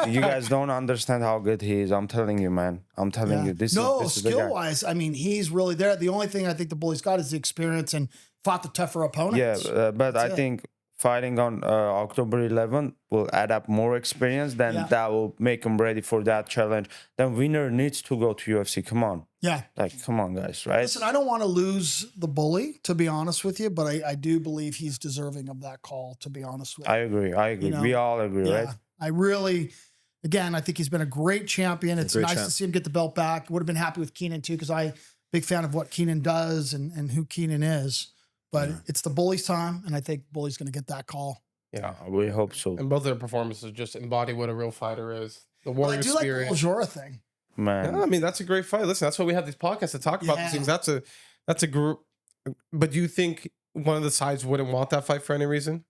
You guys don't understand how good he is. I'm telling you, man. I'm telling you. This is the guy. Skill-wise, I mean, he's really there. The only thing I think the Bully's got is the experience and fought the tougher opponents. Yeah, but I think fighting on October 11th will add up more experience. Then that will make him ready for that challenge. Then winner needs to go to UFC. Come on. Yeah. Like, come on, guys, right? Listen, I don't want to lose the Bully, to be honest with you, but I do believe he's deserving of that call, to be honest with you. I agree. You know, we all agree, right? I really, again, I think he's been a great champion. It's nice to see him get the belt back. Would have been happy with Keenan too, because I'm big fan of what Keenan does and who Keenan is. But it's the Bully's time, and I think Bully's going to get that call. Yeah, we hope so. And both of their performances just embody what a real fighter is. The warrior spirit. I do like the Jora thing. Man. Yeah, I mean, that's a great fight. Listen, that's why we have these podcasts to talk about these things. That's a group. But do you think one of the sides wouldn't want that fight for any reason?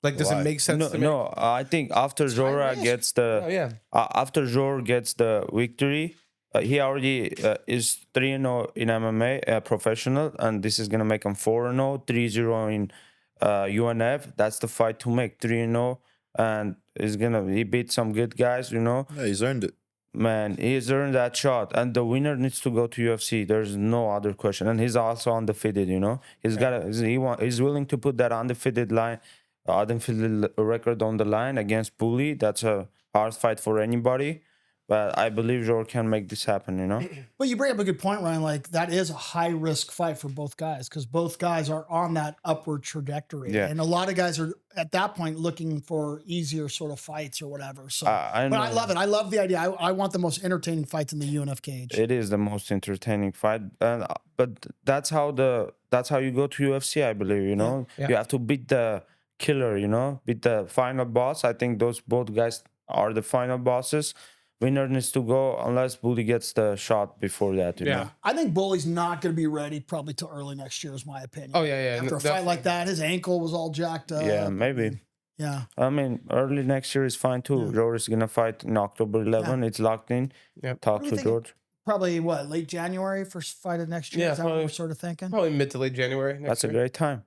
Like, does it make sense to make? No, I think after Jora gets the after Jora gets the victory, he already is 3-0 in MMA, professional, and this is gonna make him 4-0, 3-0 in UNF. That's the fight to make, 3-0, and he beat some good guys, you know. Yeah, he's earned it. Man, he's earned that shot, and the winner needs to go to UFC. There's no other question, and he's also undefeated. You know, he's willing to put that undefeated record on the line against Bully. That's a hard fight for anybody, but I believe Jor can make this happen. You know. But you bring up a good point, Ryan. Like, that is a high risk fight for both guys, because both guys are on that upward trajectory, and a lot of guys are at that point looking for easier sort of fights or whatever. So, I love it. I love the idea. I want the most entertaining fights in the UNF cage. It is the most entertaining fight, but that's how you go to UFC. I believe, you know, you have to beat the killer, you know, beat the final boss. I think those both guys are the final bosses. Winner needs to go unless Bully gets the shot before that. You know? I think Bully's not going to be ready probably till early next year, is my opinion. Oh, yeah. After a fight like that, his ankle was all jacked up. Yeah, maybe. Yeah. I mean, early next year is fine too. George is going to fight in October 11. It's locked in. Talk to George. Probably, late January for fight of next year? Yeah, is that what we're sort of thinking? Probably mid to late January. That's a great time.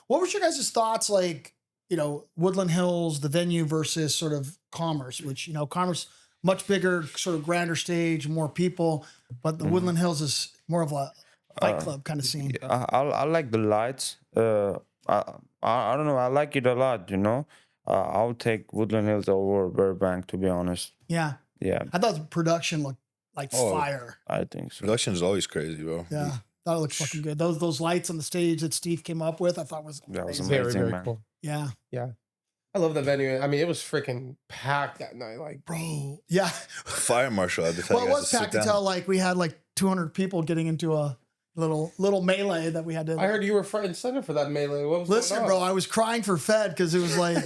What was your guys' thoughts, like, you know, Woodland Hills, the venue versus sort of Commerce, which, you know, Commerce, much bigger, sort of grander stage, more people, but the Woodland Hills is more of a fight club kind of scene. I like the lights. I don't know. I like it a lot, you know. I'll take Woodland Hills over Burbank, to be honest. Yeah. Yeah. I thought the production looked like fire. I think so. Production is always crazy, bro. Yeah. Thought it looked fucking good. Those lights on the stage that Steve came up with, I thought was amazing. That was Very, amazing, very cool. Yeah. Yeah. I love the venue. I mean, it was freaking packed that night. Like, bro. Yeah. Fire marshal. Well, it was packed until like we had like 200 people getting into a little melee that we had to. I heard you were front and center for that melee. What was Listen, bro, I was crying for Fed because it was like.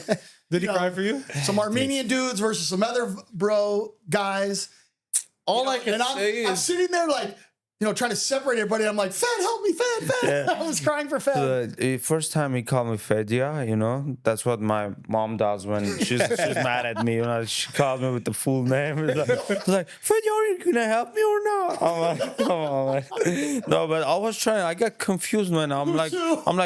Did he cry for you? Some Armenian dudes versus some other I guys. can say is I'm sitting there like, you know, trying to separate everybody. I'm like, Fed, help me, Fed. Yeah. I was crying for Fed. The first time he called me Fedya, you know, that's what my mom does when she's mad at me. You know, she called me with the full name. It's like, Fedya, are you gonna help me or not? I'm like, come on, man. No, but I was trying. I got confused, man. I'm like,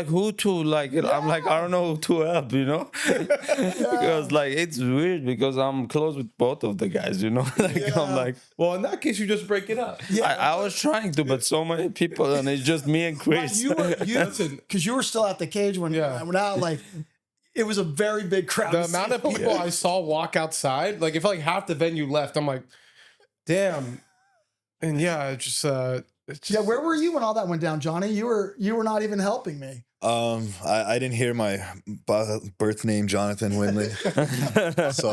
who to like? I'm like, I don't know who to help, you know, because like it's weird because I'm close with both of the guys, you know. I'm like, well, in that case, you just break it up. Yeah, I was trying to, but so many people, and it's just me and Chris. Because you were still at the cage when I went out. Like, it was a very big crowd. The amount of people I saw walk outside, like, if like half the venue left, I'm like, damn. And it's just where were you when all that went down, Johnny? You were not even helping me. I didn't hear my birth name, Jonathan Winland, so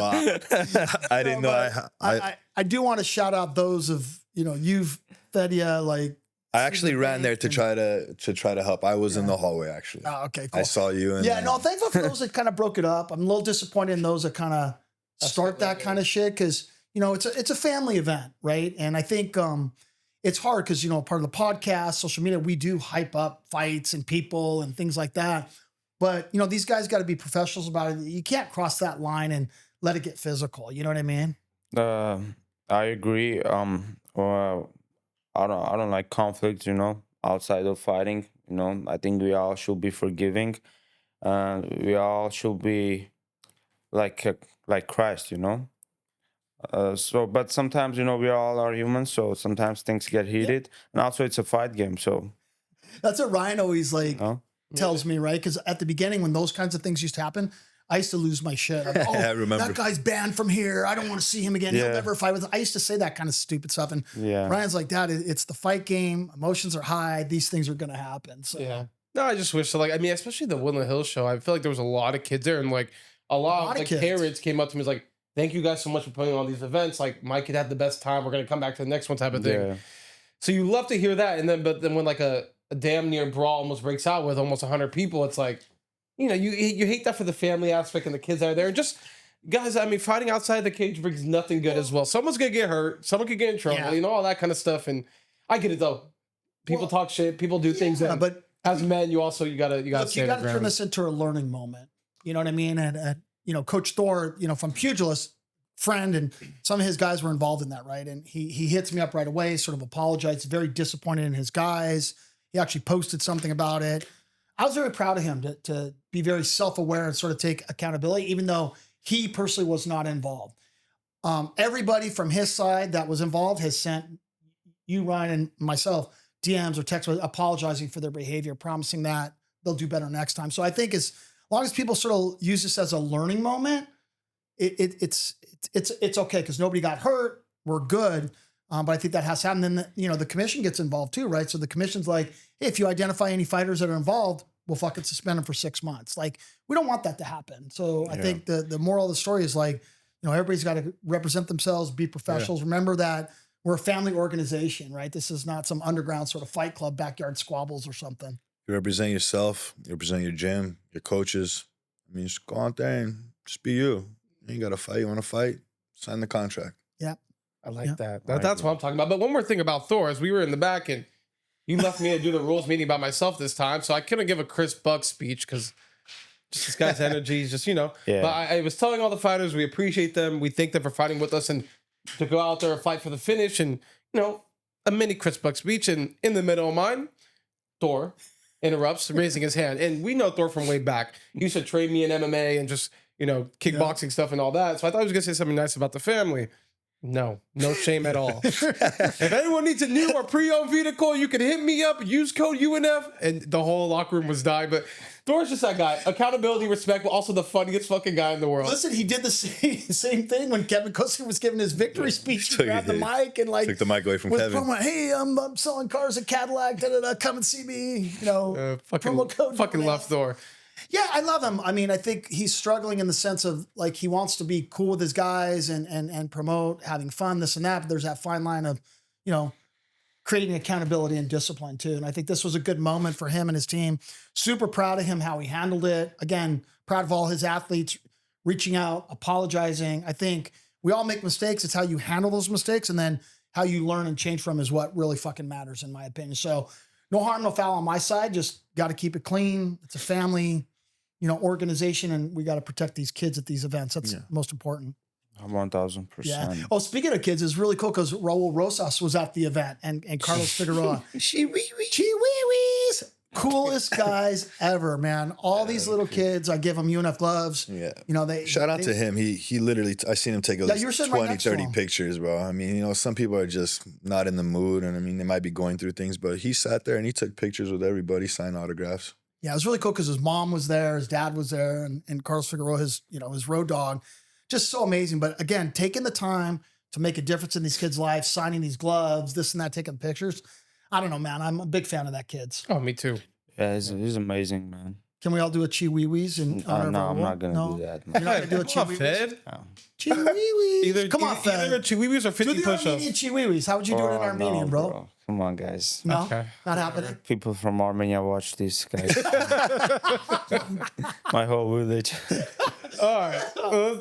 I didn't know. I do want to shout out those of you've Fedya, like. I actually ran there to try to help. I was in the hallway actually. Oh, okay, cool. I saw you. And no, thankful for those that kind of broke it up. I'm a little disappointed in those that kind of start that kind of shit because it's a family event, right? And I think it's hard because part of the podcast, social media, we do hype up fights and people and things like that. But, you know, these guys got to be professionals about it. You can't cross that line and let it get physical. You know what I mean? I agree. Well, I don't like conflict, you know, outside of fighting. You know, I think we all should be forgiving. We all should be like Christ, you know. But sometimes, you know, we all are humans, so sometimes things get heated, and also it's a fight game. So that's what Ryan always like you know? tells me, right? Because at the beginning, when those kinds of things used to happen, I used to lose my shit. Like, I remember. That guy's banned from here. I don't want to see him again. He'll Yeah. never fight with. I used to say that kind of stupid stuff, and Yeah. Ryan's like, "Dad, it's the fight game. Emotions are high. These things are going to happen." So Yeah. No, I just wish, so like, I mean, especially the Winland Hills show, I feel like there was a lot of kids there, and like a lot of like kids. parents came up to me, was like, thank you guys so much for putting on these events. Like, my kid had the best time. We're gonna come back to the next one, type of thing. Yeah. So you love to hear that, and then but then when like a damn near brawl almost breaks out with almost 100 people, it's like, you know, you hate that for the family aspect and the kids that are there, and just guys. I mean, fighting outside the cage brings nothing good as well. Someone's gonna get hurt. Someone could get in trouble. Yeah. You know, all that kind of stuff. And I get it though. People talk shit. People do things. Yeah, And but as men, you gotta look, you stand got your to turn ground. this into a learning moment. You know what I mean? And you know, Coach Thor, you know, from Pugilist, friend, and some of his guys were involved in that, right? And he hits me up right away, sort of apologized, very disappointed in his guys. He actually posted something about it. I was very proud of him to be very self-aware and sort of take accountability, even though he personally was not involved. Everybody from his side that was involved has sent you, Ryan, and myself DMs or texts apologizing for their behavior, promising that they'll do better next time. So I think as long as people sort of use this as a learning moment, it's okay because nobody got hurt. We're good. But I think that has to happen. Then, you know, the commission gets involved too, right? So the commission's like, hey, if you identify any fighters that are involved, we'll fucking suspend them for 6 months. Like, we don't want that to happen. So I think the moral of the story is like, you know, everybody's got to represent themselves, be professionals. Remember that we're a family organization, right? This is not some underground sort of fight club, backyard squabbles or something. You represent yourself. You represent your gym, your coaches. I mean, just go out there and just be you. You ain't got to fight. You want to fight? Sign the contract. Yeah. I like that. That's what I'm talking about. But one more thing about Thor is we were in the back and you left me to do the rules meeting by myself this time. So I couldn't give a Chris Buck speech because just this guy's energy is just, you know. Yeah. But I was telling all the fighters we appreciate them. We thank them for fighting with us and to go out there and fight for the finish. And, you know, a mini Chris Buck speech. And in the middle of mine, Thor interrupts, raising his hand. And we know Thor from way back. He used to train me in MMA and just, you know, kickboxing stuff and all that. So I thought he was going to say something nice about the family. No shame at all. If anyone needs a new or pre-owned vehicle, you can hit me up, use code UNF, and the whole locker room was dying. But Thor's just that guy. Accountability, respect, but also the funniest fucking guy in the world. Listen, he did the same thing when Kevin Costner was giving his victory speech. He grabbed the mic and like took the mic away from was Kevin. promo, hey, I'm selling cars at Cadillac. Come and see me. You know, promo code. Fucking love Thor. Yeah, I love him. I mean, I think he's struggling in the sense of like he wants to be cool with his guys and promote having fun, this and that. But there's that fine line of, you know, creating accountability and discipline too. And I think this was a good moment for him and his team. Super proud of him, how he handled it. Again, proud of all his athletes reaching out, apologizing. I think we all make mistakes. It's how you handle those mistakes and then how you learn and change from is what really fucking matters, in my opinion. So no harm, no foul on my side. Just got to keep it clean. It's a family, you know, organization, and we got to protect these kids at these events. That's most important. 1000%. Yeah. Oh, speaking of kids, it's really cool because Raul Rosas was at the event and Carlos Figueroa. Chihuahuas. Coolest guys ever, man. All these little kids, I give them UNF gloves. Yeah. You know, they shout out to him. He literally, I seen him take you were sitting 20, right next to 30 him. pictures, bro. I mean, you know, some people are just not in the mood, and I mean, they might be going through things, but he sat there and he took pictures with everybody, signed autographs. Yeah, it was really cool because his mom was there, his dad was there, and Carlos Figueroa, his road dog. Just so amazing. But again, taking the time to make a difference in these kids' lives, signing these gloves, this and that, taking pictures. I don't know, man. I'm a big fan of that kids. Oh, me too. Yeah, he's amazing, man. Can we all do a chihuahuas? No, I'm not going to do that, You're man. not going to do a Come on, chihuahuas? Fed. No. Chihuahuas. Come on, Either Fed. chihuahuas or 50 Do the push-ups. Armenian chihuahuas. How would you do it in Oh, Armenian, no, bro? Come on, guys. No, Okay. not happening. People from Armenia watch this, guys. My whole village. All right,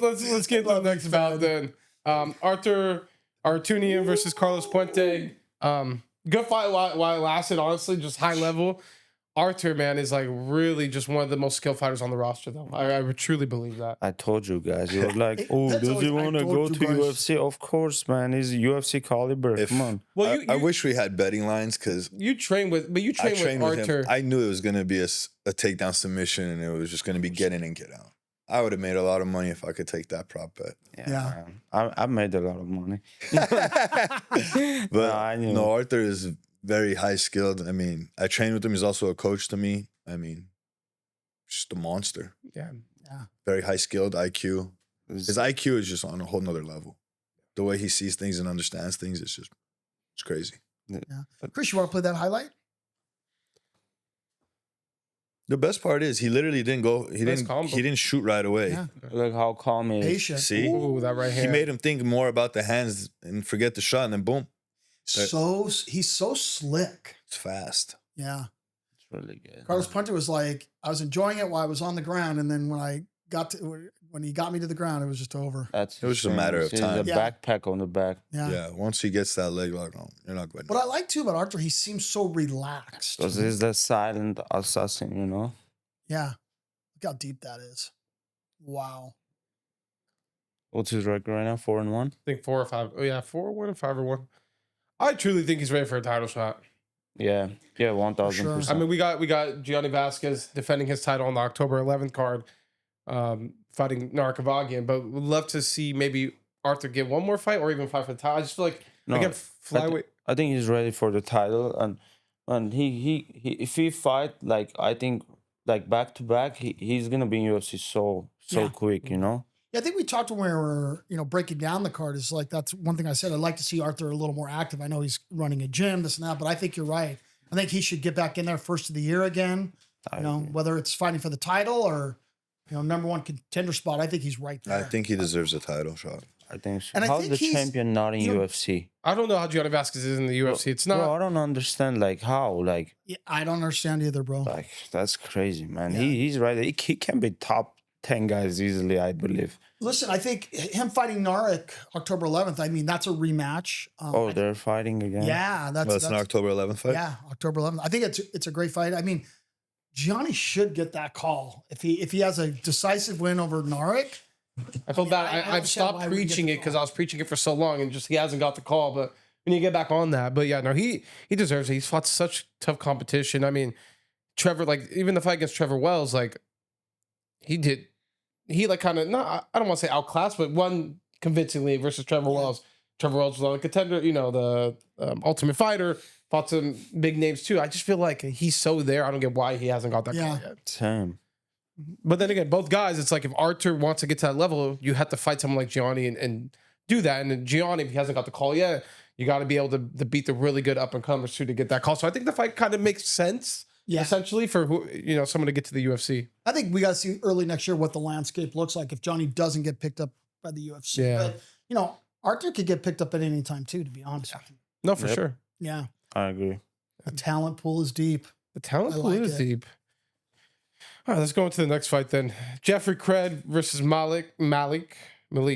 let's get to the next bout then. Artunian versus Carlos Puente. Good fight while it lasted, honestly, just high level. Artur, man, is like really just one of the most skilled fighters on the roster, though. I would truly believe that. I told you guys. You were like, oh, That's does always- he I want to told go you to guys. UFC? Of course, man. He's UFC caliber. Come on. Well, I wish we had betting lines because you train with, but you I train trained with with Artur. him. I knew it was going to be a takedown submission and it was just going to be get in and get out. I would have made a lot of money if I could take that prop bet. Yeah. Man. I made a lot of money. But I knew. no, Arthur is very high skilled. I mean, I trained with him. He's also a coach to me. I mean, just a monster. Yeah. Very high skilled IQ. His IQ is just on a whole nother level. The way he sees things and understands things, it's crazy. Chris, you want to play that highlight? The best part is he literally didn't go. He Nice didn't. combo. He didn't shoot right away. Yeah. Look how calm he is. Patient. See, Ooh, that right he hand. made him think more about the hands and forget the shot, and then boom, So he's so slick. it's fast. Yeah. It's really good. Carlos Punter was like, I was enjoying it while I was on the ground, and then when he got me to the ground, it was just over. That's It was just a matter of See, time. The Yeah. backpack on the back. Yeah. Yeah, once he gets that leg lock on, you're not going. What I like too about Arthur, he seems so relaxed. Because he's the silent assassin, you know? Yeah. Look how deep that is. Wow. What's his record right now? 4-1? I think 4 or 5. Oh yeah, 4-1 and 5-1. I truly think he's ready for a title shot. Yeah. Yeah, 1000%. Sure. I mean, we got Gianni Vasquez defending his title on the October 11th card, fighting Narcovagian. But we'd love to see maybe Arthur get one more fight or even fight for the title. I just feel like No, again, flyweight. I think he's ready for the title, and he if he fight like I think like back to back, he's gonna be in UFC so Yeah. quick, you know. Yeah, I think we talked when we were, breaking down the card. Is like that's one thing I said. I'd like to see Arthur a little more active. I know he's running a gym, this and that, but I think you're right. I think he should get back in there first of the year again. I You know, agree. whether it's fighting for the title or number one contender spot. I think he's right there. I think he deserves a title shot. I think so. And I How's think the he's- champion not in you know- UFC? I don't know how Gianni Vasquez is in the UFC. It's not. Bro, I don't understand like how Yeah, I don't understand either, bro. like that's crazy, man. Yeah. He's right. He can be top 10 guys easily, I believe. Listen, I think him fighting Narek October 11th. I mean, that's a rematch. Oh, they're fighting again. yeah, that's Well, it's an October 11th fight. yeah, October 11th. I think it's a great fight. I mean, Gianni should get that call if he has a decisive win over Narek. I felt bad. I I've understand stopped why we get preaching the it because call. I was preaching it for so long and just he hasn't got the call. But we need to get back on that. But yeah, no, he deserves it. He's fought such tough competition. I mean, Trevor, like even the fight against Trevor Wells, like he like kind of not. I don't want to say outclassed, but won convincingly versus Trevor Wells. Trevor Wells was on a contender, the Ultimate Fighter. Fought some big names too. I just feel like he's so there. I don't get why he hasn't got that call yet. Same. But then again, both guys, it's like if Arthur wants to get to that level, you have to fight someone like Gianni and do that. And then Gianni, if he hasn't got the call yet, you got to be able to beat the really good up and comers too to get that call. So I think the fight kind of makes sense, Yeah. essentially, for someone to get to the UFC. I think we got to see early next year what the landscape looks like if Johnny doesn't get picked up by the UFC. Yeah. But, Arthur could get picked up at any time too, to be honest with you. No, for Yep. sure. Yeah. I agree. The talent pool is deep. The talent I pool like is it. deep. All right, let's go into the next fight then. Jeffrey Craig versus Malik. Malik. There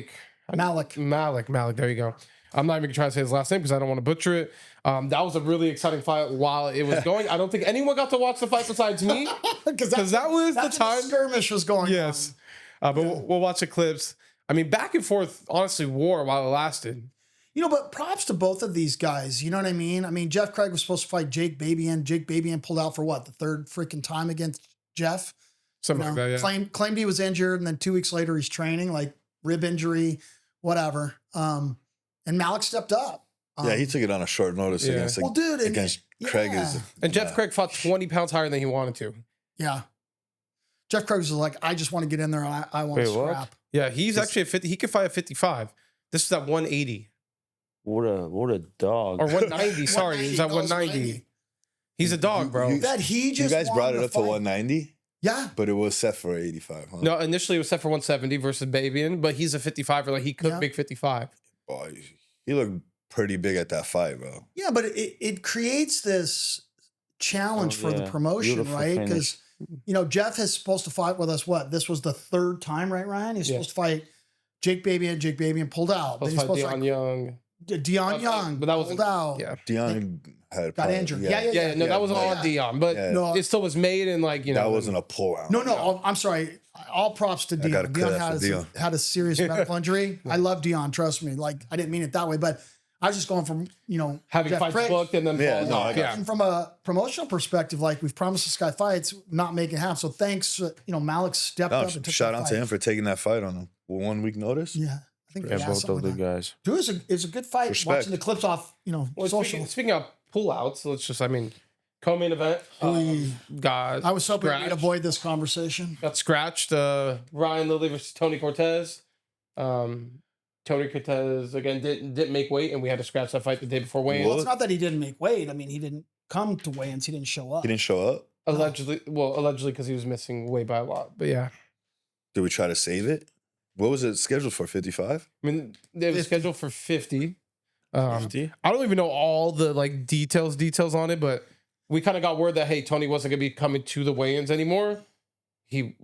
you go. I'm not even gonna try to say his last name because I don't want to butcher it. That was a really exciting fight while it was going. I don't think anyone got to watch the fight besides me because that was the That's when time. skirmish was going Yes, on. but we'll watch the clips. I mean, back and forth, honestly, war while it lasted. But props to both of these guys. You know what I mean? I mean, Jeff Craig was supposed to fight Jake Babian. Jake Babian pulled out for what? The third freaking time against Jeff? Something like that, yeah. Claimed he was injured, and then 2 weeks later he's training, like rib injury, whatever. And Malik stepped up. Yeah, he took it on a short notice Yeah. against Well, dude, and- against Craig. yeah. And Jeff Craig fought 20 pounds higher than he wanted to. Yeah. Jeff Craig was like, I just want to get in there. And I want to Wait, what? scrap. Yeah, he's actually at 50. He could fight at 55. This is at 180 What a dog. or 190. Sorry, he's at 190. He's a dog, bro. That he You just guys brought wanted it up to fight. 190, Yeah. but it was set for 85. Huh? No, initially it was set for 170 versus Babian, but he's a 55er. Like he could Yeah. make 55. Boy, he looked pretty big at that fight, bro. Yeah, but it creates this challenge Oh, for the yeah. promotion, Beautiful right? finish. Because Jeff is supposed to fight with us. What? This was the third time, right, Ryan? He's Yeah. supposed to fight Jake Babian. Jake Babian pulled out. Let's Then he's fight supposed to Deion Young. Dion Young, but that was pulled out. Yeah, Dion had Got injured. Yeah. no, that wasn't on Dion, but No, it still was made, and like that wasn't a pullout. No, I'm sorry. All props to Dion. Dion had a serious medical injury. I love Dion. Trust me. Like I didn't mean it that way, but I was just going from having Jeff fights Prick. booked and then And from a promotional perspective, like we've promised this guy fights, not making it happen. So thanks, Malik stepped up and took shout that out fight. to him for taking that fight on a 1 week notice. Yeah, I think both of the guys. Dude, it's a good fight. Respect. Watching the clips off, social. Speaking of pullouts, let's just co-main event. Got I was hoping scratched. we'd avoid this conversation. Got scratched. Ryan Lilly versus Tony Cortez. Tony Cortez again didn't make weight, and we had to scratch that fight the day before weigh-in. Well, it's not that he didn't make weight. I mean, he didn't come to weigh-ins. He didn't show up. He didn't show up? Allegedly because he was missing weight by a lot. But yeah, Did we try to save it? What was it scheduled for? 55? I mean, it was scheduled for 50. 50? I don't even know all the details on it, but we kind of got word that hey, Tony wasn't gonna be coming to the weigh-ins anymore. He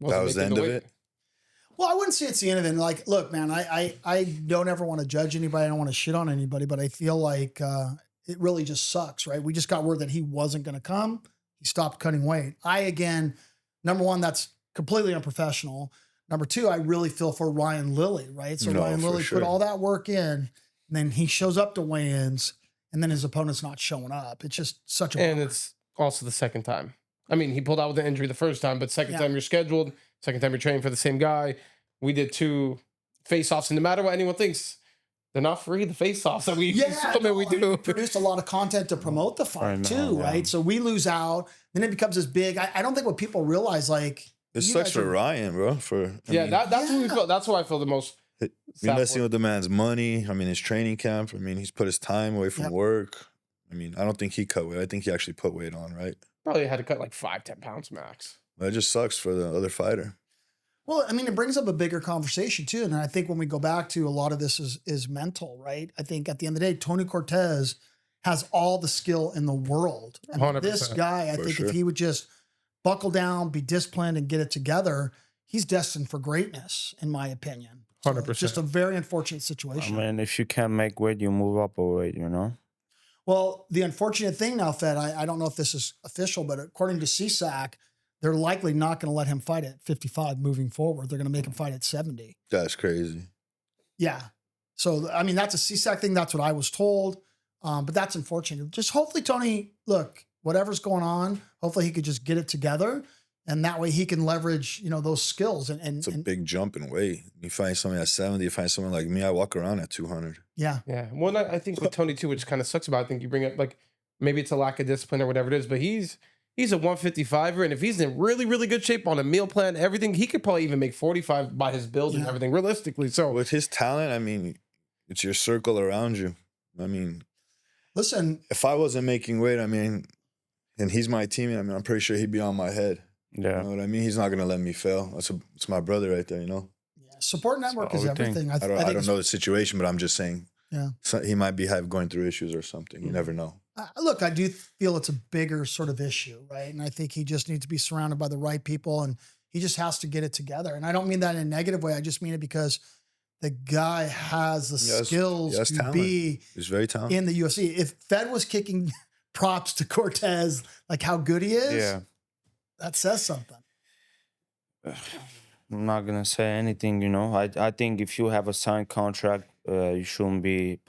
That was the end of it? Well, I wouldn't say it's the end of it. Like, look, man, I don't ever want to judge anybody. I don't want to shit on anybody, but I feel like it really just sucks, right? We just got word that he wasn't going to come. He stopped cutting weight. Number one, that's completely unprofessional. Number two, I really feel for Ryan Lilly, right? So Ryan Lilly put all that work in, and then he shows up to weigh-ins, and then his opponent's not showing up. It's just such a and bummer. it's also the second time. I mean, he pulled out with the injury the first time, but second time you're scheduled, second time you're training for the same guy. We did 2 face-offs, and no matter what anyone thinks, they're not free, the face-offs that we do. Produced a lot of content to promote the fight too, right? So we lose out, then it becomes this big. I don't think what people realize, like, It sucks for Ryan, bro. That's what we feel. That's what I feel the most. You're messing with the man's money. I mean, his training camp. I mean, he's put his time away from work. I mean, I don't think he cut weight. I think he actually put weight on, right? Probably had to cut like 5-10 pounds max. That just sucks for the other fighter. Well, I mean, it brings up a bigger conversation too. And I think when we go back to a lot of this is mental, right? I think at the end of the day, Tony Cortez has all the skill in the world. And 100%. this guy, I think if he would just buckle down, be disciplined, and get it together, he's destined for greatness, in my opinion. 100%. Just a very unfortunate situation. I mean, if you can't make weight, you move up a weight, Well, the unfortunate thing now, Fed, I don't know if this is official, but according to CSAC, they're likely not going to let him fight at 55 moving forward. They're going to make him fight at 70. That's crazy. Yeah. So, I mean, that's a CSAC thing. That's what I was told. But that's unfortunate. Just hopefully, Tony, look, whatever's going on, hopefully he could just get it together. And that way he can leverage, those skills. And it's a big jump in weight. You find someone at 70, you find someone like me, I walk around at 200. Yeah. Yeah. Well, I think with Tony too, which kind of sucks about it, I think you bring up like maybe it's a lack of discipline or whatever it is, but he's a 155er, and if he's in really, really good shape on a meal plan, everything, he could probably even make 45 by his build and everything, realistically. So with his talent, I mean, it's your circle around you. I mean, listen, if I wasn't making weight, I mean, and he's my teammate, I mean, I'm pretty sure he'd be on my head. Yeah. You know what I mean? He's not gonna let me fail. It's my brother right there, Yeah. Support network is everything. I don't know the situation, but I'm just saying. Yeah. So he might be going through issues or something. You never know. Look, I do feel it's a bigger sort of issue, right? And I think he just needs to be surrounded by the right people, and he just has to get it together. And I don't mean that in a negative way. I just mean it because the guy has the skills to be He's very talented in the UFC. If Fed was kicking props to Cortez, like how good he is, that says something. I'm not gonna say anything, I think if you have a signed contract, you shouldn't be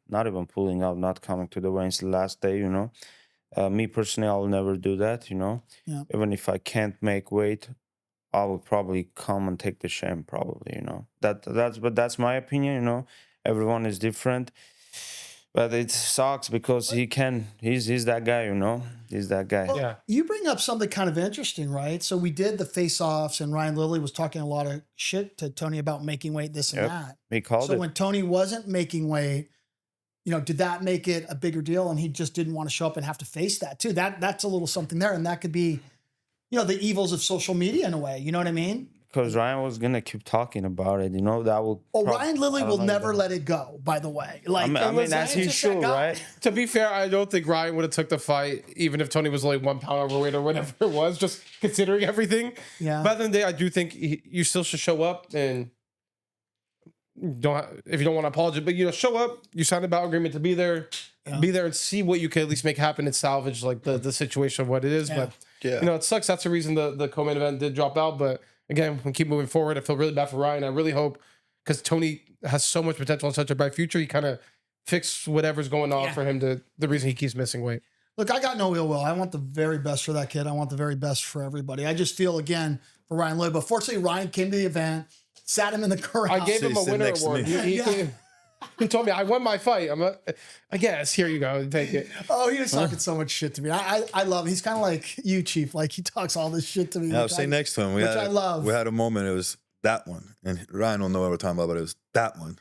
not even pulling out, not coming to the weigh-ins the last day, Me personally, I'll never do that, Yeah. Even if I can't make weight, I will probably come and take the shame, probably, But that's my opinion, Everyone is different. But it sucks because he's that guy, He's that guy. Well, you bring up something kind of interesting, right? So we did the face-offs, and Ryan Lilly was talking a lot of shit to Tony about making weight, this and that. He called so it. when Tony wasn't making weight, did that make it a bigger deal? And he just didn't want to show up and have to face that too. That's a little something there, and that could be, the evils of social media in a way. You know what I mean? Because Ryan was gonna keep talking about it, that will. Ryan Lilly will never let it go. By the way, like I mean that's his show, right? To be fair, I don't think Ryan would have took the fight, even if Tony was only 1 pound overweight or whatever it was, just considering everything. Yeah. But at the end of the day, I do think you still should show up, and if you don't want to apologize, but show up. You signed a bout agreement to be there, and see what you can at least make happen and salvage like the situation of what it is. But it sucks. That's the reason the co-main event did drop out. But again, we keep moving forward. I feel really bad for Ryan. I really hope, because Tony has so much potential and such a bright future, he kind of fix whatever's going on for him. The reason he keeps missing weight. Look, I got no ill will. I want the very best for that kid. I want the very best for everybody. I just feel, again, for Ryan Lloyd. But fortunately, Ryan came to the event, sat him in the corral. I gave him a winner award. He told me I won my fight. I guess, here you go. Take it. Oh, he was talking so much shit to me. I love him. He's kind of like you, Chief. Like, he talks all this shit to me. I'll say next to him. I love. We had a moment. It was that one. And Ryan will know what we're talking about, but it was that one.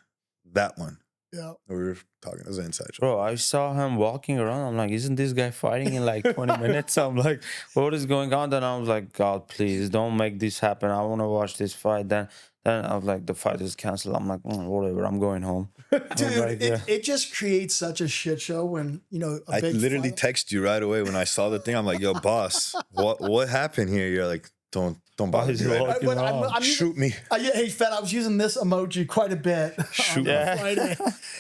That one. Yeah. We were talking. It was an inside joke. Bro, I saw him walking around. I'm like, isn't this guy fighting in like 20 minutes? I'm like, what is going on? Then I was like, God, please don't make this happen. I want to watch this fight. Then I was like, the fight is canceled. I'm like, whatever. I'm going home. Dude, like, it just creates such a shit show when, I literally text you right away when I saw the thing. I'm like, yo, boss, what happened here? You're like, don't bother me. Right? Shoot me. Hey, Fed, I was using this emoji quite a bit. Shoot me. Friday.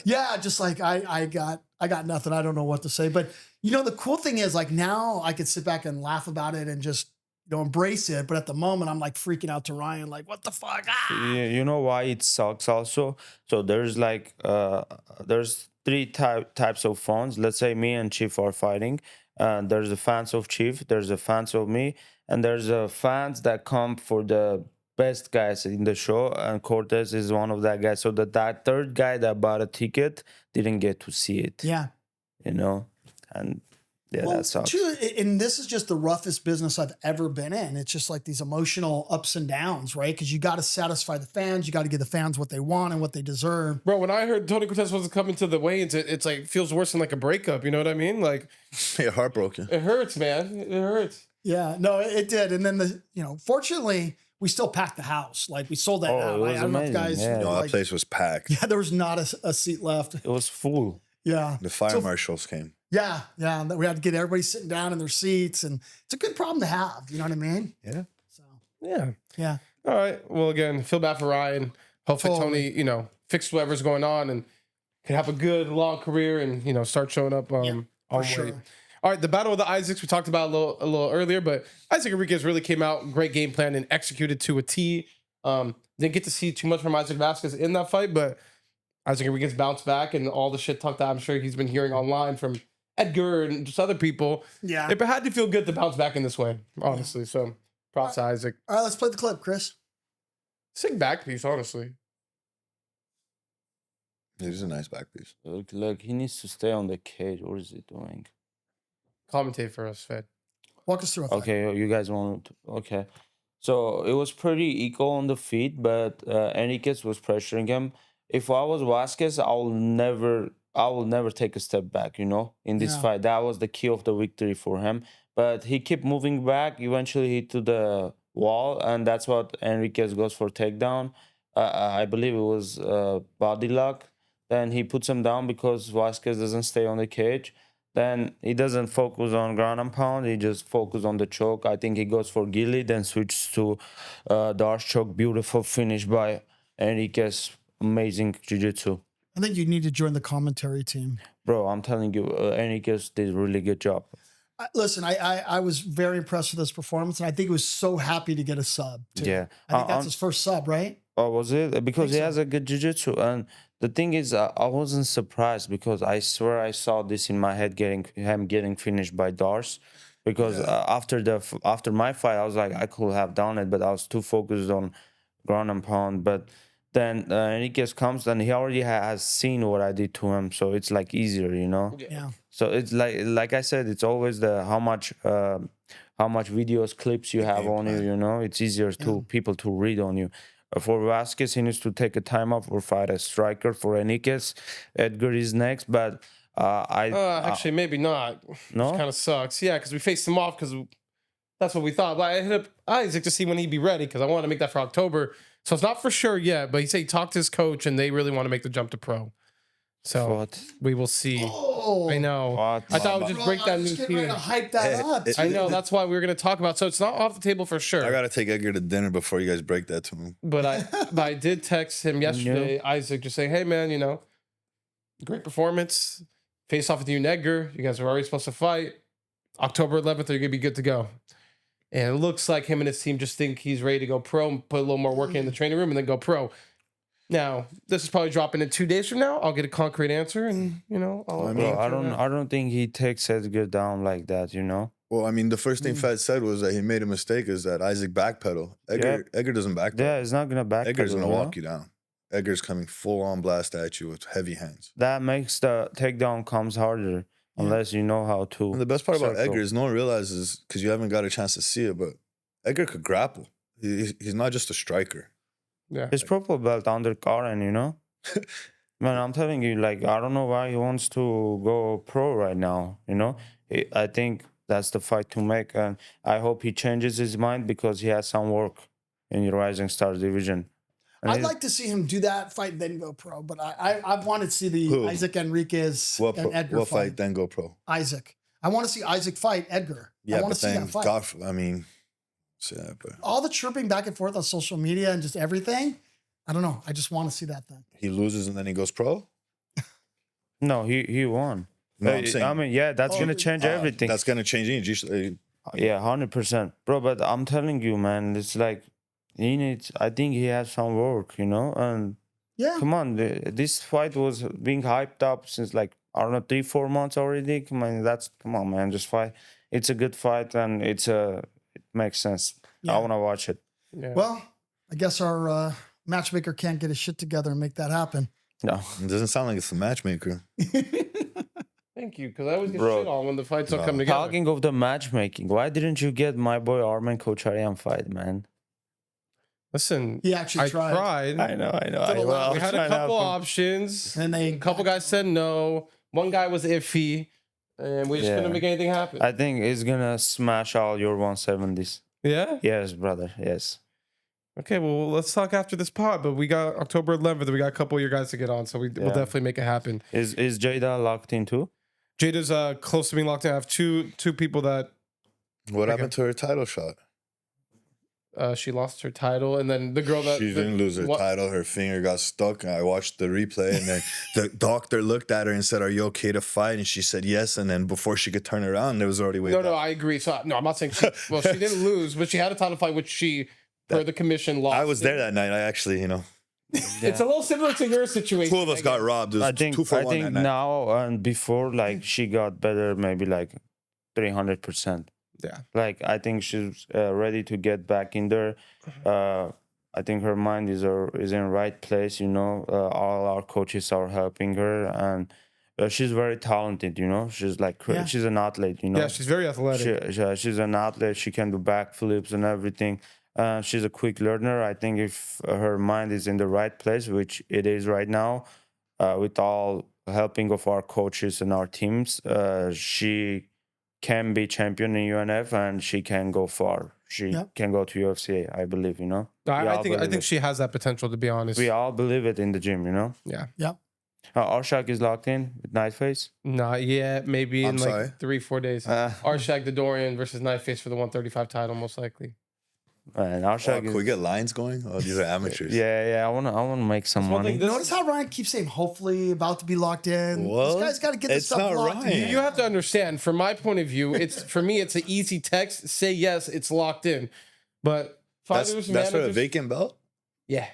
Yeah, just like I got nothing. I don't know what to say. But the cool thing is, like, now I could sit back and laugh about it and just embrace it. But at the moment, I'm like freaking out to Ryan, like, what the fuck? Ah! Yeah, you know why it sucks also? So there's like there's three types of fans. Let's say me and Chief are fighting. There's the fans of Chief, there's the fans of me, and there's the fans that come for the best guys in the show, and Cortez is one of that guys. So that third guy that bought a ticket didn't get to see it. Yeah. And that sucks. True, and this is just the roughest business I've ever been in. It's just like these emotional ups and downs, right? Because you got to satisfy the fans. You got to give the fans what they want and what they deserve. Bro, when I heard Tony Cortez wasn't coming to the weigh-ins, it's like feels worse than like a breakup. You know what I mean? Like, you're heartbroken. It hurts, man. It hurts. Yeah, no, it did. And then fortunately, we still packed the house. Like, we sold that out. I don't know if guys. Yeah. No, that place was packed. Yeah, there was not a seat left. It was full. Yeah. The fire marshals came. Yeah. And we had to get everybody sitting down in their seats. And it's a good problem to have. You know what I mean? Yeah. So, yeah. All right. Well, again, feel bad for Ryan. Hopefully Tony, fix whatever's going on and can have a good, long career and, start showing up on sure. weight. All right, the Battle of the Isaacs we talked about a little earlier, but Isaac Enriquez really came out, great game plan, and executed to a T. Didn't get to see too much from Isaac Vasquez in that fight, but Isaac Enriquez bounced back, and all the shit talk that I'm sure he's been hearing online from Edgar and just other people. Yeah. It had to feel good to bounce back in this way, honestly. So props to Isaac. All right, let's play the clip, Chris. Sick back piece, honestly. It is a nice back piece. Look, he needs to stay on the cage. What is he doing? Commentate for us, Fed. Walk us through it. Okay, you guys want to... Okay. So it was pretty equal on the feet, but Enriquez was pressuring him. If I was Vasquez, I will never take a step back, in this fight. That was the key of the victory for him. But he kept moving back. Eventually, he to the wall, and that's what Enriquez goes for takedown. I believe it was body lock. Then he puts him down because Vasquez doesn't stay on the cage. Then he doesn't focus on ground and pound. He just focuses on the choke. I think he goes for Gilly, then switches to the arch choke. Beautiful finish by Enriquez. Amazing jiu-jitsu. I think you need to join the commentary team. Bro, I'm telling you, Enriquez did a really good job. Listen, I was very impressed with his performance, and I think he was so happy to get a sub, too. Yeah. I think that's his first sub, right? Oh, was it? Because he has a good jiu-jitsu. And the thing is, I wasn't surprised because I swear I saw this in my head getting finished by Dars. Because after my fight, I was like, I could have done it, but I was too focused on ground and pound. But then Enriquez comes and he already has seen what I did to him, so it's like easier, Yeah. So it's like I said, it's always the how much videos clips you have on you. It's easier to people to read on you. For Vasquez, he needs to take a time off or fight a striker. For Enriquez, Edgar is next, but actually maybe not. No, kind of sucks. Yeah, because we faced him off because that's what we thought. But I hit up Isaac to see when he'd be ready because I wanted to make that for October. So it's not for sure yet, but he said he talked to his coach and they really want to make the jump to pro. So we will see. Oh, I know. What? I thought I would just break that news Just ready here. to hype that up. I know. That's why we were going to talk about. So it's not off the table for sure. I gotta take Edgar to dinner before you guys break that to him. But I did text him yesterday, Isaac, just saying, hey man, you know, great performance. Face off with you and Edgar. You guys were already supposed to fight. October 11th, you're gonna be good to go. And it looks like him and his team just think he's ready to go pro and put a little more work in the training room and then go pro. Now, this is probably dropping in 2 days from now. I'll get a concrete answer, and you know, I don't think he takes Edgar down like that. You know. Well, I mean, the first thing Fed said was that he made a mistake. Is that Isaac backpedal? Edgar doesn't backpedal. Yeah, he's not gonna backpedal. Edgar's gonna walk you down. Edgar's coming full on blast at you with heavy hands. That makes the takedown comes harder unless you know how to. And the best part about circle. Edgar is no one realizes, because you haven't got a chance to see it, but Edgar could grapple. He's not just a striker. yeah. His purple belt Undercard, and you know, man, I'm telling you, like, I don't know why he wants to go pro right now. You know, I think that's the fight to make, and I hope he changes his mind because he has some work in the Rising Stars division. And I'd like to see him do that fight, then go pro. But I wanted to see the Isaac Enriquez and Edgar fight, then go pro? Isaac. I want to see Isaac fight Edgar. Yeah, I want but to see then that fight. God, I mean, yeah, but All the chirping back and forth on social media and just everything. I don't know. I just want to see that thing. he loses and then he goes pro. No, he won. No, I'm saying, I mean, yeah, that's gonna change everything. That's gonna change Yeah, 100%, bro. But I'm telling you, man, it's like he needs. I think he has some work, you know. And Yeah. come on, this fight was being hyped up since like I don't know 3-4 months already. Come on, man, just fight. It's a good fight and it makes sense. Yeah. I want to watch it. Yeah. Well, I guess our matchmaker can't get his shit together and make that happen. No, It doesn't sound like it's the matchmaker. Thank you, because I always get Bro. shit on when the fights don't come together. talking of the matchmaking, why didn't you get my boy Armen Kocharian fight, man? Listen, He actually I tried. I know. We had a couple options. And A couple guys said no. One guy was iffy, and we just couldn't make anything happen. I think it's gonna smash all your 170s. Yeah. Yes, brother. Yes. Okay, well, let's talk after this pod. But we got October 11th. We got a couple of your guys to get on, so we'll definitely make it happen. Is Jada locked in too? Jada's close to being locked in. I have two people that What happened to her title shot? she lost her title, and then the girl that She didn't lose her title. Her finger got stuck. And I watched the replay, and then the doctor looked at her and said, "Are you okay to fight?" And she said yes. And then before she could turn around, there was already way. No, I agree. So no, I'm not saying. She didn't lose, but she had a title fight, which she, per the commission, lost. I was there that night. I actually, It's a little similar to your situation. two of us got robbed. It was I think 2 for 1 that night. now and before, like she got better, maybe like 300%. Yeah. Like I think she's ready to get back in there. I think her mind is in right place. You know, all our coaches are helping her, and she's very talented. You know, she's like she's an athlete. You know, Yeah, she's very athletic. She's an athlete. She can do backflips and everything. She's a quick learner. I think if her mind is in the right place, which it is right now, with all helping of our coaches and our teams, she can be champion in UNF and she can go far. She can go to UFC, I believe, you know. I think she has that potential, to be honest. We all believe it in the gym, you know. Yeah. Yeah. Arshak is locked in with Knifeface. Not yet. Maybe in sorry? 3-4 days. Arshak Dodorian versus Knifeface for the 135 title, most likely. And Arshak Can we get lines going? Oh, these are amateurs. Yeah. I wanna make some money. Notice how Ryan keeps saying hopefully about to be locked in. Well, this guy's got to get this it's stuff not locked Ryan. in. You have to understand, from my point of view, for me, it's an easy text. Say yes, it's locked in. But That's fighters, for a managers, vacant belt? yeah.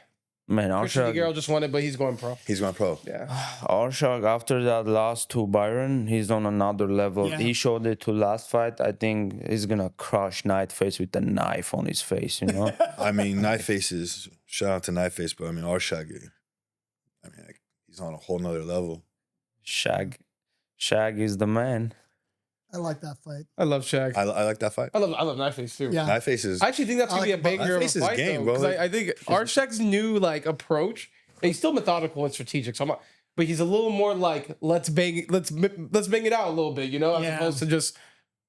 Man, Christian Arshak, Gregor just won it, but he's going pro. He's going pro. Yeah. Arshak, after that loss to Byron, he's on another level. Yeah. He showed it to last fight. I think he's gonna crush Knifeface with a knife on his face, you know. I mean, Knifeface is, shout out to Knifeface, but I mean, Arshak, he's on a whole nother level. Shag is the man. I like that fight. I love Shaq. I like that fight. I love Knifeface too. Yeah. Knifeface is. I actually think that's gonna be a banger of a Knifeface is fight, game, though, bro. because I think Arshak's new approach. And he's still methodical and strategic. So but he's a little more like let's bang it out a little bit, you know, as opposed to just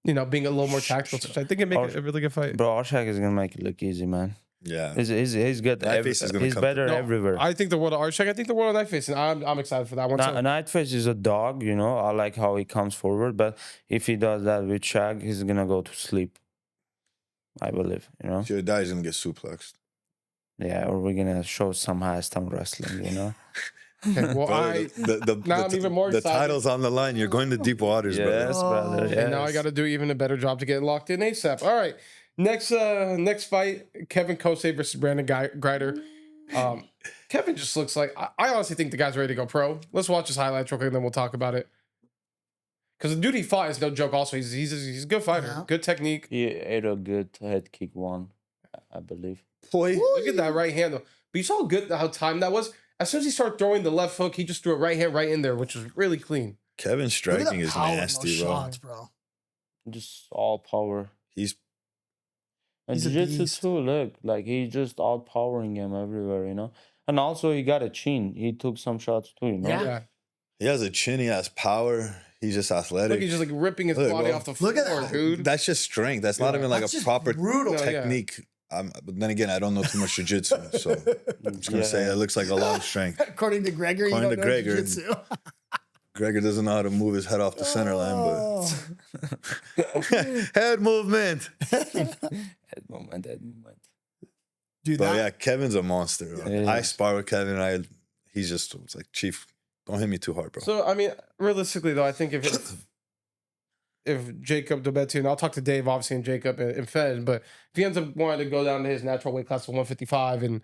being a little more tactical. So I think it make it a really good fight. Bro, Arshak is gonna make it look easy, man. Yeah. He's good. He's better everywhere. I think the world of Archak. I think the world of Night Face, and I'm excited for that one. Night Face is a dog, you know. I like how he comes forward, but if he does that with Shaq, he's gonna go to sleep. I believe, you know. If he dies, he's gonna get suplexed. Yeah, or we're gonna show some high-stem wrestling, you know. Okay, well, I'm even more the excited. Title's on the line. You're going to deep waters, Yes, brother. And now I got to do even a better job to get locked in ASAP. All right, next fight: Kevin Kosei versus Brandon Greider. Kevin just looks like I honestly think the guy's ready to go pro. Let's watch his highlights real quick, and then we'll talk about it. Because the dude he fought is no joke. Also, he's a good fighter, good technique. He ate a good head kick one, I believe. Boy, look at that right hand though. But you saw how timed that was. As soon as he started throwing the left hook, he just threw a right hand right in there, which was really clean. Kevin's striking is nasty, bro. Just all power. He's jiu-jitsu too. Look, like he's just outpowering him everywhere, you know. And also he got a chin. He took some shots too, you know. Yeah. He has a chin. He has power. He's just athletic. Look, he's just like ripping his body off the floor, dude. That's just strength. That's not even like a proper brutal technique. But then again, I don't know too much jiu-jitsu, so I'm just gonna say it looks like a lot of strength. According to Gregor, Gregor doesn't know how to move his head off the center line, but head movement. Head movement. Dude, but yeah, Kevin's a monster. I spar with Kevin. He's just like, Chief, don't hit me too hard, bro. So I mean, realistically though, I think if Jacob Dobettian, and I'll talk to Dave, obviously, and Jacob and Fed, but if he ends up wanting to go down to his natural weight class of 155 and,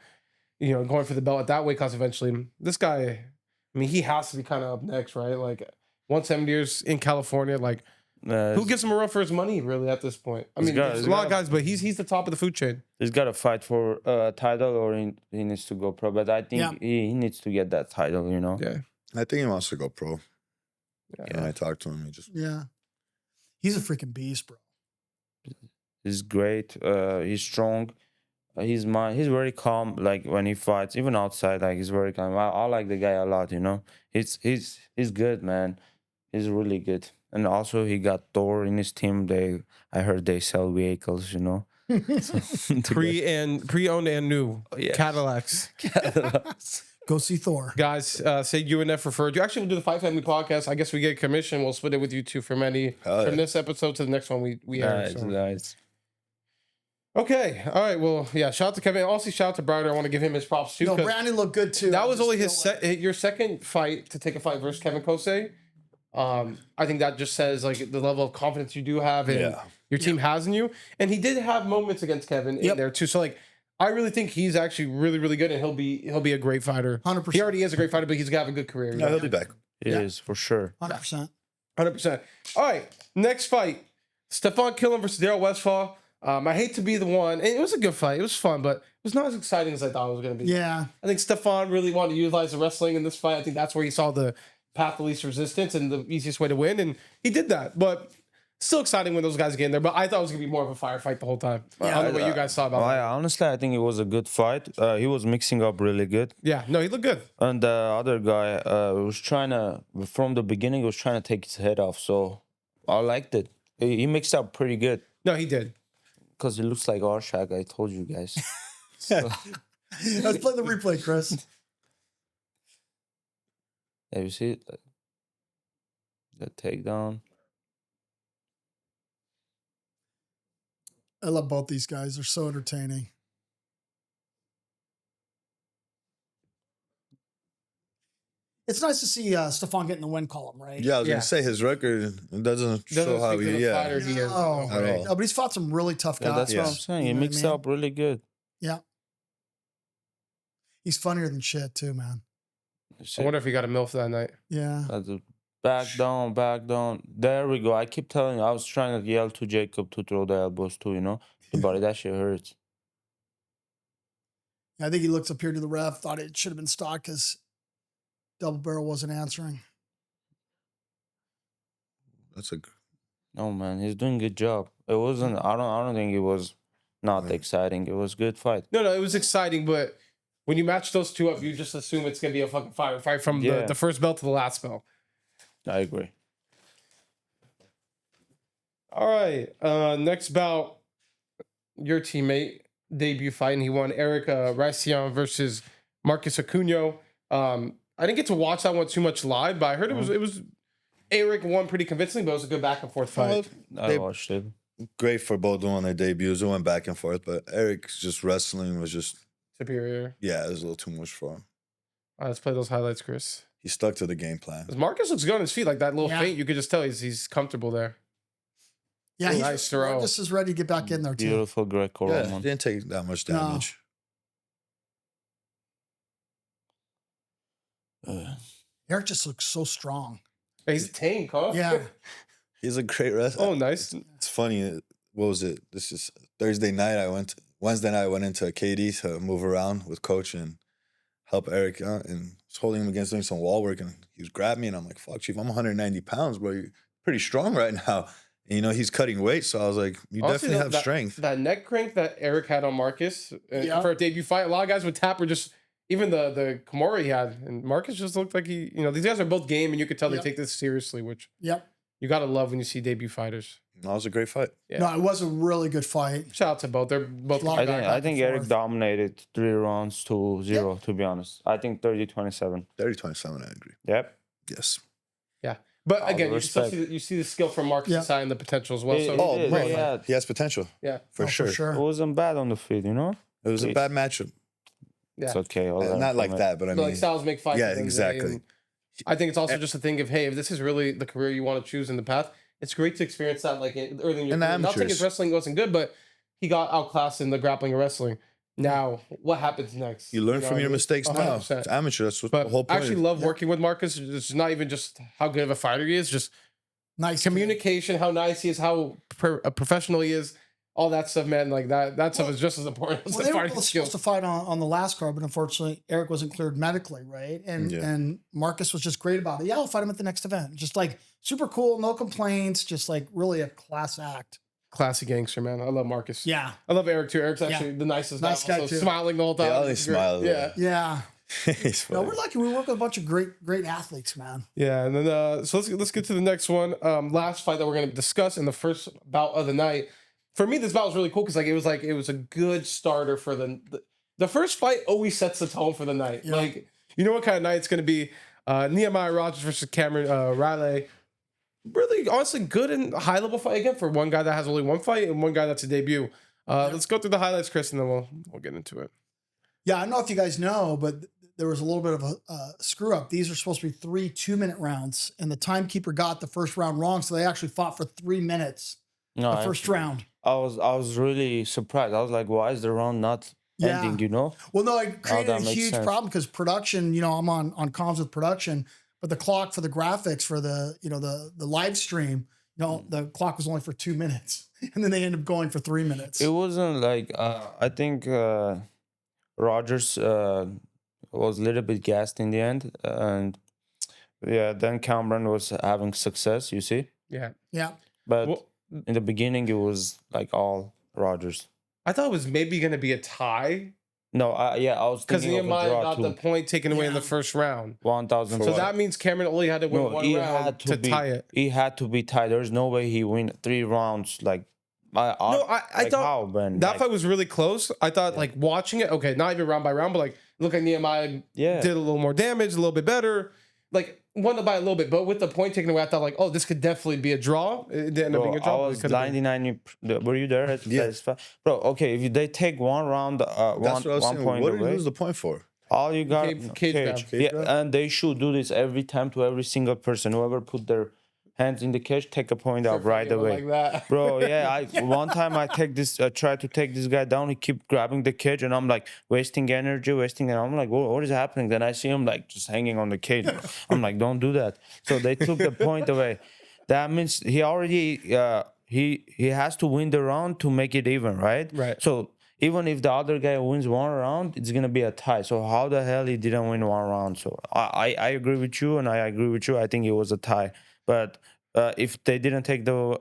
you know, going for the belt at that weight class eventually, this guy, I mean, he has to be kind of up next, right? Like, 170 years in California, like, who gives him a run for his money, really, at this point? I mean, there's a lot of guys, but he's the top of the food chain. He's got to fight for a title or he needs to go pro, but I think he needs to get that title, you know? Yeah. I think he wants to go pro. Yeah. When I talked to him, he just... Yeah. He's a freaking beast, bro. He's great. He's strong. He's very calm. Like when he fights, even outside, like he's very calm. I like the guy a lot. You know, he's good, man. He's really good. And also, he got Thor in his team. I heard they sell vehicles. You know, pre-owned and new Cadillacs. Go see Thor. Guys, say UNF referred you. Actually, we'll do the Fight Family podcast. I guess we get a commission. We'll split it with you two from this episode to the next one we air. Nice. Okay. All right. Well, yeah. Shout out to Kevin. Also, shout out to Browder. I want to give him his props too. No, Brandon looked good too. That was only your second fight to take a fight versus Kevin Kosei. I think that just says like the level of confidence you do have and your team has in you. And he did have moments against Kevin in there too. So like, I really think he's actually really, really good, and he'll be a great fighter. 100%. He already is a great fighter, but he's gonna have a good career. No, he'll be back. He is for sure. 100%. 100%. All right, next fight: Stefan Killen versus Daryl Westphal. I hate to be the one, and it was a good fight. It was fun, but it was not as exciting as I thought it was gonna be. Yeah, I think Stefan really wanted to utilize the wrestling in this fight. I think that's where he saw the path of least resistance and the easiest way to win, and he did that. But still exciting when those guys get in there, but I thought it was going to be more of a firefight the whole time. I don't know what you guys saw about that. Honestly, I think it was a good fight. He was mixing up really good. Yeah, no, he looked good. And the other guy was from the beginning, was trying to take his head off. So I liked it. He mixed up pretty good. No, he did. Because he looks like Arshak, I told you guys. Let's play the replay, Chris. Have you seen it? The takedown. I love both these guys. They're so entertaining. It's nice to see Stefan getting the win column, right? Yeah, I was going to say his record doesn't show how he is. No, but he's fought some really tough guys. That's what I'm saying. He mixed up really good. Yeah. He's funnier than shit, too, man. I wonder if he got a MILF that night. Yeah. Back down, back down. There we go. I keep telling you, I was trying to yell to Jacob to throw the elbows too, you know? But that shit hurts. I think he looks up here to the ref, thought it should have been stopped because Double Barrel wasn't answering. No, man, he's doing a good job. It wasn't, I don't think it was not exciting. It was a good fight. No, it was exciting, but when you match those two up, you just assume it's going to be a fucking fight from the first belt to the last belt. I agree. All right. Next bout, your teammate, debut fight, and he won Eric Rayan versus Marcus Acuna. I didn't get to watch that one too much live, but I heard it was Eric won pretty convincingly, but it was a good back and forth fight. I watched it. Great for both doing their debuts. It went back and forth, but Eric's just wrestling was just superior. Yeah, it was a little too much for him. All right, let's play those highlights, Chris. He stuck to the game plan. Marcus looks good on his feet, like that little feint. You could just tell he's comfortable there. Yeah, nice throw. Marcus is ready to get back in there too. Beautiful Gregor. Yeah, didn't take that much damage. Eric just looks so strong. He's a tank, huh? Yeah. He's a great wrestler. Oh, nice. It's funny. What was it? This is Thursday night. Wednesday night I went into KD to move around with coach and help Eric out, and was holding him against doing some wall work, and he was grabbing me, and I'm like, fuck, Chief, I'm 190 pounds, bro. You're pretty strong right now. And, you know, he's cutting weight, so I was like, you definitely have strength. That neck crank that Eric had on Marcus for a debut fight, a lot of guys would tap or just, even the Kimura he had, and Marcus just looked like he, you know, these guys are both game, and you could tell they take this seriously, which you got to love when you see debut fighters. That was a great fight. Yeah. No, it was a really good fight. Shout out to both. They're both. I think Eric dominated 3 rounds to 0, to be honest. I think 30-27. 30-27, I agree. Yep. Yes. Yeah. But again, you see the skill from Marcus' side and the potential as well. He has potential. Yeah. For sure. It wasn't bad on the feet, you know? It was a bad matchup. Yeah. It's okay. Not like that, but I mean. Like styles make fights. Yeah, exactly. I think it's also just a thing of, hey, if this is really the career you want to choose in the path, it's great to experience that like early in your career. Not saying his wrestling wasn't good, but he got outclassed in the grappling and wrestling. Now, what happens next? You learn from your mistakes 100%. Now. It's amateur. That's what the whole point I actually love working with Marcus. It's not even just how good of a fighter he is, just nice communication, how nice he is, how professional he is. All that stuff, man, like that stuff is just as important as the fighting skills. They were supposed to fight on the last card, but unfortunately, Eric wasn't cleared medically, right? And Marcus was just great about it. Yeah, I'll fight him at the next event. Just like super cool, no complaints, just like really a class act. Classy gangster, man. I love Marcus. Yeah. I love Eric, too. Eric's actually the nicest guy too. Smiling the whole time. He always smiles. Yeah. No, we're lucky. We work with a bunch of great athletes, man. Yeah, and then so let's get to the next one. Last fight that we're going to discuss in the first bout of the night. For me, this bout was really cool because it was a good starter for the first fight. Always sets the tone for the night. Yeah. Like, you know what kind of night it's going to be. Nehemiah Rogers versus Cameron Riley. Really, honestly, good and high level fight again for one guy that has only one fight and one guy that's a debut. Let's go through the highlights, Chris, and then we'll get into it. Yeah, I don't know if you guys know, but there was a little bit of a screw up. These are supposed to be 3 2-minute rounds, and the timekeeper got the first round wrong, so they actually fought for 3 minutes. The first round. I was really surprised. I was like, why is the round not ending, you know? Well, no, it created a huge problem because production, you know, I'm on comms with production, but the clock for the graphics for the live stream, you know, the clock was only for 2 minutes. And then they ended up going for 3 minutes. It wasn't like, I think Rogers was a little bit gassed in the end. And then Cameron was having success, you see? Yeah. Yeah. But in the beginning, it was like all Rogers. I thought it was maybe going to be a tie. No, I was thinking of a draw got too. the point taken away in the first round. 1,000. So that means Cameron only had to win one round to tie it. He had to be tied. There's no way he win 3 rounds. Like, I thought that fight was really close. I thought like watching it. Okay, not even round by round, but like look like Nehemiah did a little more damage, a little bit better. Like won by a little bit, but with the point taken away, I thought like, oh, this could definitely be a draw. It didn't end up being a draw. I was 99. Were you there? Bro. Okay, if they take one round, one point what away, did you lose the point for? All you got cage. And they should do this every time to every single person. Whoever put their hands in the cage, take a point out right away. Like that. Bro, one time I tried to take this guy down. He kept grabbing the cage, and I'm like wasting energy. And I'm like, what is happening? Then I see him like just hanging on the cage. I'm like, don't do that. So they took the point away. That means he already he has to win the round to make it even, right? Right. So even if the other guy wins one round, it's gonna be a tie. So how the hell he didn't win one round? So I agree with you, and I agree with you. I think it was a tie. But if they didn't take the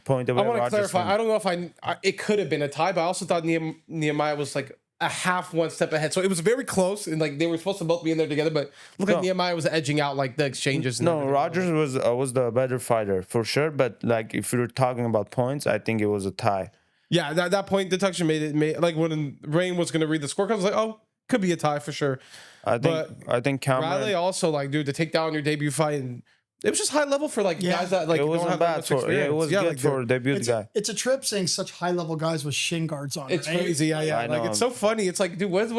point away, I want to clarify. I don't know if it could have been a tie, but I also thought Nehemiah was like a one step ahead. So it was very close, and like they were supposed to both be in there together. But look like Nehemiah was edging out like the exchanges. No, Rogers was the better fighter for sure. But like if you're talking about points, I think it was a tie. Yeah, that point deduction made like when Rayan was gonna read the scorecard, I was like, oh, could be a tie for sure. I think Cameron. Riley also like, dude, to take down your debut fight, and it was just high level for like guys that like it don't wasn't have that bad much for experience. it was good like, for a debut guy. It's a trip seeing such high level guys with shin guards on. It's right? crazy, yeah. I Like know. it's so funny. It's like, dude, what's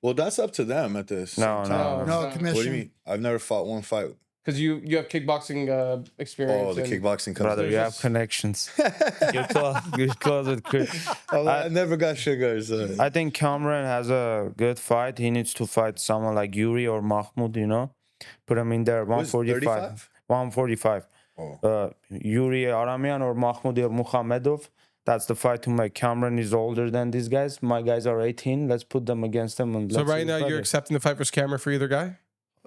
Well, that's up to them at this. No, No commission. What do you mean? I've never fought one fight. because you have kickboxing experience. Oh, the and- kickboxing comes. Brother, you have just- connections. You're close with Chris. I never got sugars. I think Cameron has a good fight. He needs to fight someone like Yuri or Mahmoud, you know? Put him in there, 145. 35? 145. Oh. Yuri Aramian or Mahmoud or Muhamedov. That's the fight to make. Cameron is older than these guys. My guys are 18. Let's put them against them. And So let's see right now who's you're better. accepting the fight versus camera for either guy?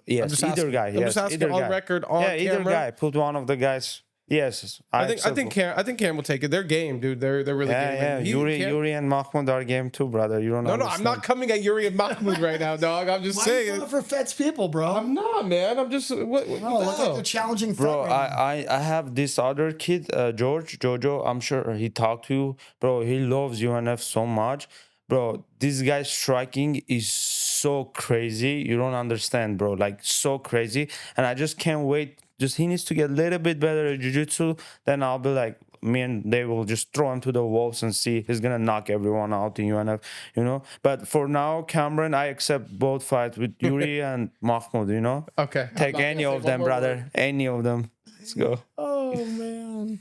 Yes, just either asking- guy. I'm Yes, just asking either on guy. record, on yeah, either camera? guy. Put one of the guys. Yes, I think Cam will take it. They're game, dude. They're really Yeah, game. yeah. Yuri and Mahmoud are game too, brother. You don't know. No, I'm not coming at Yuri and Mahmoud right now, dog. I'm just Why are you saying. going for Fed's people, bro? I'm not, man. I'm just what No, the look like hell? they're challenging. Bro, fight right now. I have this other kid, Jojo. I'm sure he talked to you, bro. He loves UNF so much, bro. This guy's striking is so crazy. You don't understand, bro. Like so crazy, and I just can't wait. Just he needs to get a little bit better at jiu-jitsu. Then I'll be like, me and they will just throw him to the wolves and see he's gonna knock everyone out in UNF, you know. But for now, Cameron, I accept both fights with Yuri and Mahmoud, you know. Okay. I'm Take not any gonna of say one them, more brother. word. Any of them. Let's go. Oh man.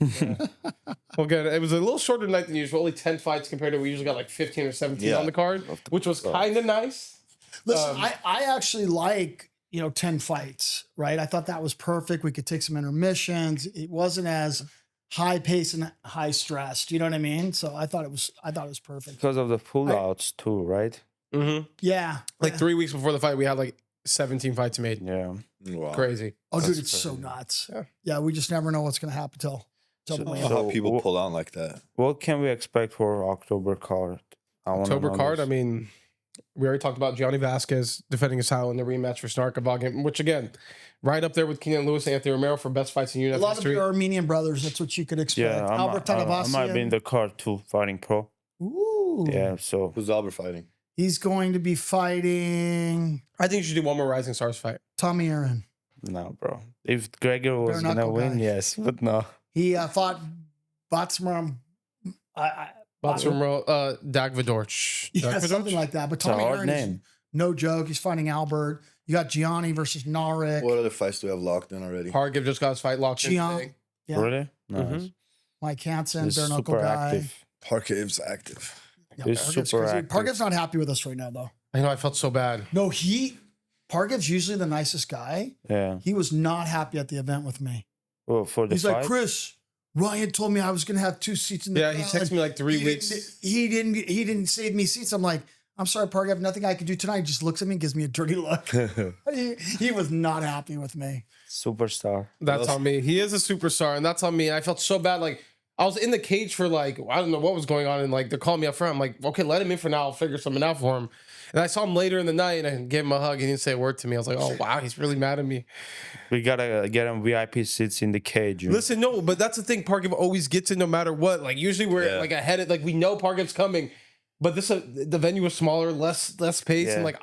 Well, good. It was a little shorter night than usual. Only 10 fights compared to we usually got like 15 or 17 Yeah. on the card, which was kind of nice. Listen, I actually like 10 fights, right? I thought that was perfect. We could take some intermissions. It wasn't as high pace and high stressed. You know what I mean? So I thought it was perfect. Because of the pullouts too, right? Mm-hmm. Yeah. Like yeah. 3 weeks before the fight, we had like 17 fights made. Yeah. Wow. Crazy. Oh, dude, That's it's so crazy. nuts. Yeah. Yeah, we just never know what's gonna happen till So- the I don't end. know So how people wh- pull out like that. What can we expect for October card? I wanna October know card. this. I mean, we already talked about Gianni Vasquez defending his title in the rematch for Snarkavag, which again, right up there with Keenan Lewis and Anthony Romero for best fights in A UNF lot of history. your Armenian brothers. That's what you could expect. Yeah, Albert I might be in Tanavasian. the card too, fighting pro. Ooh. Yeah, so Who's Albert fighting? He's going to be fighting I think you should do one more Rising Stars fight. Tommy Aaron. no, bro. If Gregor was Bare gonna knuckle win, guy. yes, but no. He fought Batsmaram. Batsumro Dagvadorch. Yeah, something like that. But It's a Tommy hard Aaron is name. no joke. He's fighting Albert. You got Gianni versus Narek. What other fights do we have locked in already? Hargiv just got his fight locked in Gian- today. Yeah. Really? Nice. Mhm. Mike Hansen, He's bare knuckle super guy. active. Parkiv's active. Yeah, He's Pargev's super crazy. active. Pargev's not happy with us right now, though. I know, I felt so bad. No, Pargev's usually the nicest guy. Yeah. He was not happy at the event with me. Well, for the He's fight. like, Chris, Ryan told me I was going to have 2 seats in the Yeah, he crowd. texted me like 3 He weeks. He didn't save me seats. I'm like, I'm sorry, Pargev, nothing I can do tonight. He just looks at me and gives me a dirty look. he was not happy with me. Superstar. That's on me. He is a superstar, and that's on me. I felt so bad. Like, I was in the cage for like, I don't know what was going on, and like they're calling me up front. I'm like, okay, let him in for now. I'll figure something out for him. And I saw him later in the night, and I gave him a hug. He didn't say a word to me. I was like, oh wow, he's really mad at me. We gotta get him VIP seats in the cage. You know? Listen, no, but that's the thing. Pargev always gets it no matter what. Like usually we're like ahead of, like we know Pargev's coming, but this the venue was smaller, less pace, and Yeah. like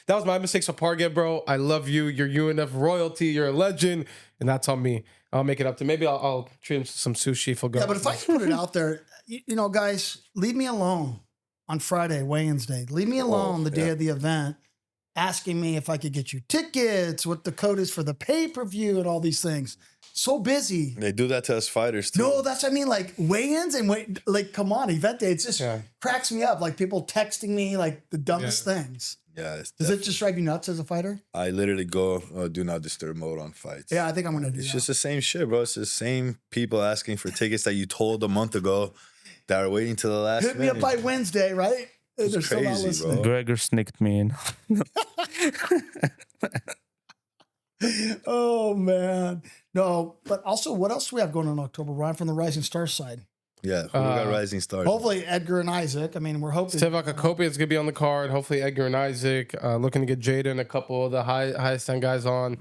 that was my mistake. So Pargev, bro, I love you. You're UNF royalty. You're a legend, and that's on me. I'll make it up to. Maybe I'll treat him to some sushi. If he'll go. Yeah, but if I can put it out there, you know, guys, leave me alone on Friday, weigh-ins day. Leave me alone the day of the event, asking me if I could get you tickets, what the code is for the pay-per-view, and all these things. So busy. They do that to us fighters too. No, that's what I mean. Like weigh-ins and like, come on, event day. It's just cracks me up. Like people texting me like the dumbest things. Yeah. It's Does it just drive you nuts as a fighter? I literally go do not disturb mode on fights. Yeah, I think I'm gonna do It's that. just the same shit, bro. It's the same people asking for tickets that you told a month ago that are waiting till the last Hit me minute. up by Wednesday, right? It's They're still not crazy, listening. bro. Gregor sneaked me in. Oh man, no. But also, what else do we have going on in October, Ryan, from the Rising Stars side? Yeah, we got Rising Stars. Hopefully, Edgar and Isaac. I mean, we're hoping. Tevak Akopia is gonna be on the card. Hopefully, Edgar and Isaac. Looking to get Jada and a couple of the highest end guys on.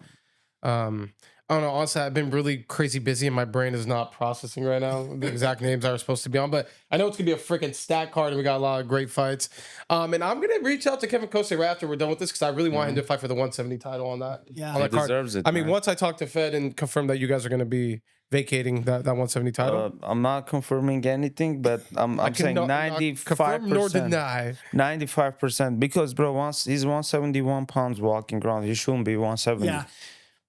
I don't know. Honestly, I've been really crazy busy, and my brain is not processing right now the exact names I was supposed to be on. But I know it's gonna be a freaking stat card, and we got a lot of great fights. And I'm gonna reach out to Kevin Kose right after we're done with this because I really want him to fight for the 170 title on that. Yeah, on that He card. deserves it. I mean, man. once I talk to Fed and confirm that you guys are gonna be vacating that 170 title, I'm not confirming anything, but I'm saying 95%. Confirm nor deny. 95% because bro, once he's 171 pounds walking around, he shouldn't be 170. Yeah.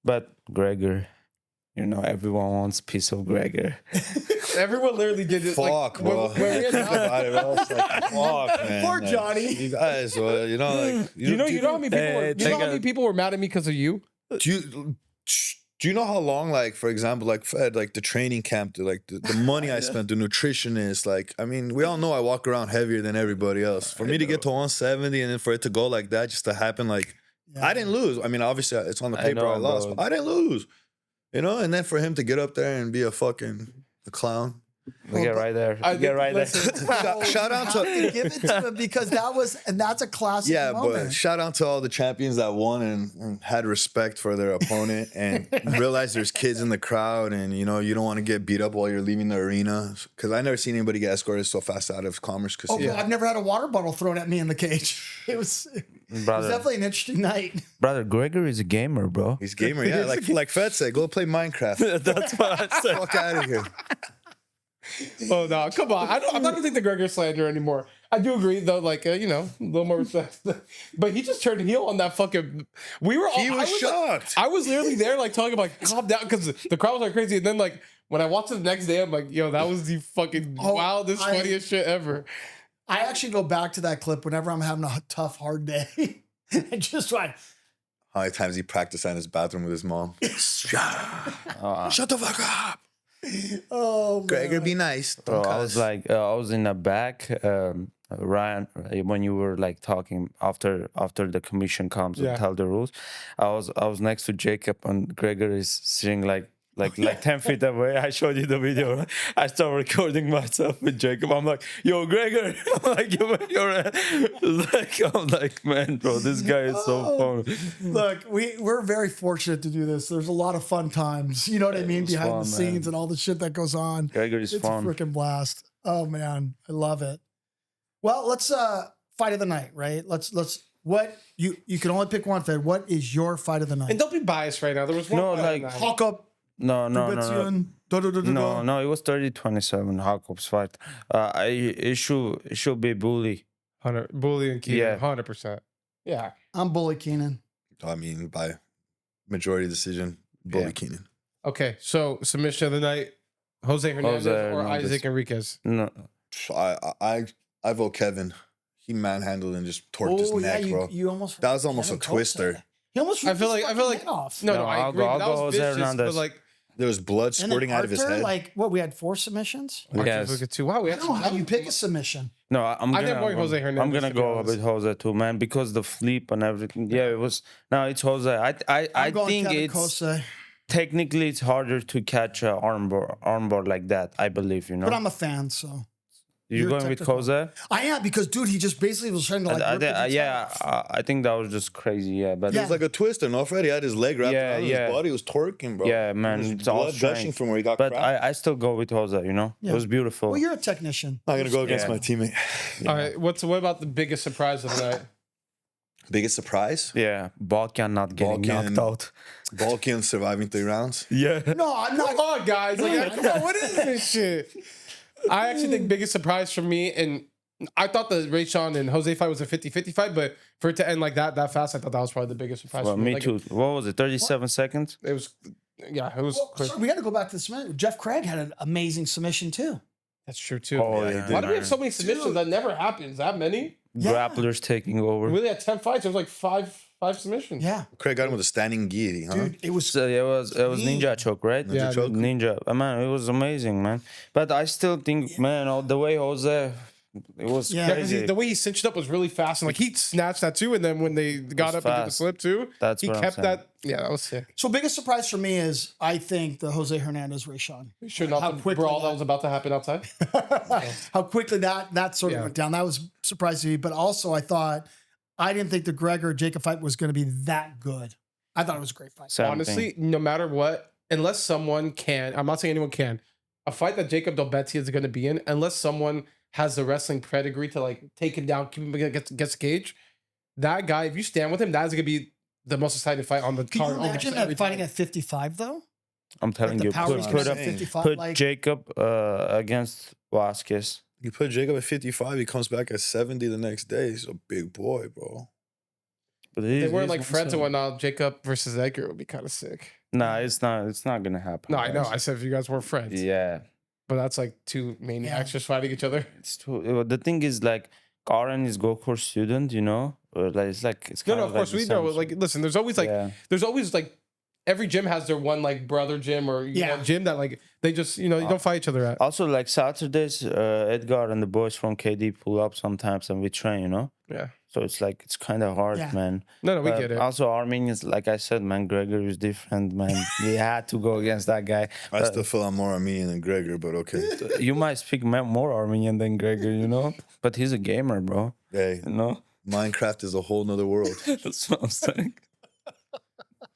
But Gregor, you know, everyone wants a piece of Gregor. Everyone literally did it. Fuck, like, bro. when we announced- Fuck, man. Poor Like, Johnny. you guys, well, you know, like, you know how many people were, you know how many people were mad at me because of you? Do you know how long, like, for example, like Fed, like the training camp, the money I spent, the nutritionist, like, I mean, we all know I walk around heavier than everybody else. For me to get to 170 and then for it to go like that, just to happen, like, I didn't lose. I mean, obviously, it's on the paper I lost, but I didn't lose. You know, and then for him to get up there and be a clown. We get right there. Get right there. Shout out to give it to him because that's a classic moment. But shout out to all the champions that won and had respect for their opponent and realized there's kids in the crowd and you know you don't want to get beat up while you're leaving the arena because I never seen anybody get escorted so fast out of Commerce Casino. I've never had a water bottle thrown at me in the cage. It was definitely an interesting night. Brother, Gregor is a gamer, bro. He's gamer, yeah. Like Fed said, go play Minecraft. That's what I said. Fuck out of here. Oh no, come on! I'm not gonna take the Gregor slander anymore. I do agree though, like you know, a little more respect. But he just turned heel on that fucking. We were all. He was shocked. I was literally there, like talking about calm down because the crowd was like crazy. And then like when I watched it the next day, I'm like, yo, that was the fucking wildest, funniest shit ever. I actually go back to that clip whenever I'm having a tough, hard day. And just like, how many times he practiced in his bathroom with his mom? Shut the fuck up. oh, man. Gregor, be nice. Bro, I was like, I was in the back. Ryan, when you were like talking after the commission comes and tell the rules, I was next to Jacob and Gregor is sitting like 10 feet away. I showed you the video. Right? I started recording myself with Jacob. I'm like, yo, Gregor. I'm like, man, bro, this guy is so fun. Look, we're very fortunate to do this. There's a lot of fun times. You know what I mean? Behind fun, the scenes man. and all the shit that goes on. Gregor is fun. It's a freaking blast. Oh man, I love it. Well, let's fight of the night, right? Let's what you can only pick one, Fed. What is your fight of the night? And don't be biased right now. There was one. No, fight like, on that. Hawk up. No. No, it was 30-27 Hakop's fight. It should be Bully. Bully and Keenan, Yeah. 100%. Yeah. I'm Bully Keenan. I mean, by majority decision, Bully Keenan. Okay, so submission of the night: Jose Hernandez or Isaac Enriquez. No, I vote Kevin. He manhandled and just torqued his neck, bro. You almost That was almost a twister. He almost. I feel like off. No, I I'll agree. go- But that I'll go was Jose vicious. But Hernandez. like, There was blood And then squirting out of his Arthur, head. like what? We had 4 submissions. Yes. look at two. Wow, we I had don't know how you pick a submission. no, I'm I gonna think going Jose Hernandez, I'm gonna to be go honest. with Jose too, man, because the flip and everything. Yeah, it was. No, it's Jose. I I'm going think Kevin it's Kose, technically it's harder to catch a armbar like that. I believe, you know. but I'm a fan, so You're going with technical. Jose? I am because dude, he just basically was trying to like. rip the Yeah, I think that was just crazy. Yeah, but It was like a twister, no? Fred, he had his leg wrapped Yeah, around yeah. his body. He was twerking, bro. yeah, man, There was it's all blood gushing strength. from where he got But cracked. I still go with Jose. You know, Yeah. it was beautiful. Well, you're a technician. I'm not gonna go against Yeah. my teammate. all right. What about the biggest surprise of the night? Biggest surprise? Yeah, Balkan not getting Balkan. knocked out. Balkan surviving 3 rounds. Yeah. No, I'm not. Come on, guys. Like, come on. What is this shit? I actually think biggest surprise for me, and I thought the Rayan and Jose fight was a 50-50 fight, but for it to end like that fast, I thought that was probably the biggest surprise Well, for me. me Like, too. What was it? 37 seconds. It was, yeah, it was Well, quick. sorry, we got to go back to the submission. Jeff Craig had an amazing submission too. That's true, too. Oh, Yeah, yeah. he Why did. do we have so many submissions? Dude. That never happens. That many? Yeah. Grapplers taking over. We really had 10 fights. It was like five submissions. Yeah, Craig got him with a standing guillotine, huh? dude, it was. So it was Ninja choke, right? Yeah, choke. Ninja. Man, it was amazing, man. But I still think, man, all the way Jose, it was Yeah, Yeah, because crazy. the way he cinched up was really fast, and like he snatched that too. And then when they got up and did the fast. slip too, That's he what I'm kept saying. that. Yeah, that was sick. So biggest surprise for me is I think the Jose Hernandez Rayan. Sure, not How the quickly brawl that- that was about to happen outside. How quickly that sort of Yeah. went down. That was surprising to me. But also I didn't think the Gregor Jacob fight was going to be that good. I thought it was a great fight. Same Honestly, thing. no matter what, unless someone can, I'm not saying anyone can, a fight that Jacob Delbetty is going to be in, unless someone has the wrestling pedigree to like take him down, keep him against cage, that guy, if you stand with him, that's going to be the most exciting fight on the Can card. you imagine that fighting at 55 though? I'm telling Like you, the power he's put, gonna put, have at 55, put like, Jacob against Vasquez. You put Jacob at 55, he comes back at 70 the next day. He's a big boy, bro. But they weren't like friends and whatnot. Jacob versus Edgar would be kind of sick. Nah, it's not gonna happen. No, I know. guys. I said if you guys were friends. Yeah, But that's like two maniacs just fighting each other. it's too. The thing is, like, Karen is Gokur's student, you know. Or like it's No, kind no, of of course like we the know. same Like, listen, there's always like every gym has their one like brother gym or you know, gym that like they just you don't fight each other at. Also, like Saturdays, Edgar and the boys from KD pull up sometimes and we train, you know? Yeah. So it's like, it's kind of hard, Yeah. man. No, we But get it. Also, Armenians, like I said, man, Gregor is different, man. We had to go against that guy. I still feel I'm more Armenian than Gregor, but okay. You might speak more Armenian than Gregor, you know? But he's a gamer, bro. Hey, You know? Minecraft is a whole nother world. That's what I'm saying.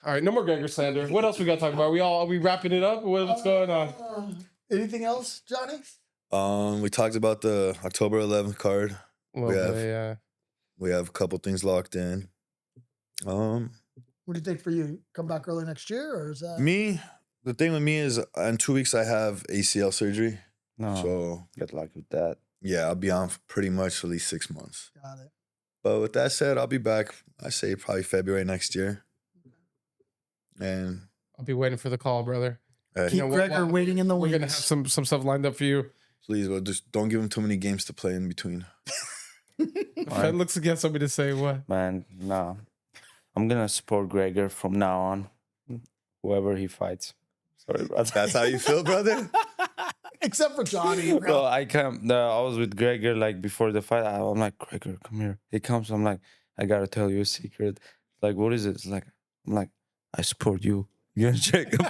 All right, no more Gregor slander. What else we got to talk about? Are we wrapping it up? What's going on? Anything else, Johnny? We talked about the October 11th card. Well, have- yeah. We have a couple things locked in. What do you think for you? Come back early next year, or is that The thing with me is in 2 weeks I have ACL surgery. No, So good luck with that. yeah, I'll be on for pretty much at least 6 months. Got it. But with that said, I'll be back, I say probably February next year. And I'll be waiting for the call, brother. Keep You know, Gregor waiting in the We're wings. gonna have some stuff lined up for you. please, well, just don't give him too many games to play in between. Fed looks to get somebody to say what. Man, no. I'm going to support Gregor from now on, whoever he fights. Sorry, brother. That's how you feel, brother? Except for Johnny. Bro, I was with Gregor like before the fight. I'm like, Gregor, come here. He comes. I'm like, I gotta tell you a secret. Like, what is it? It's like, I'm like, I support you. You're Jacob.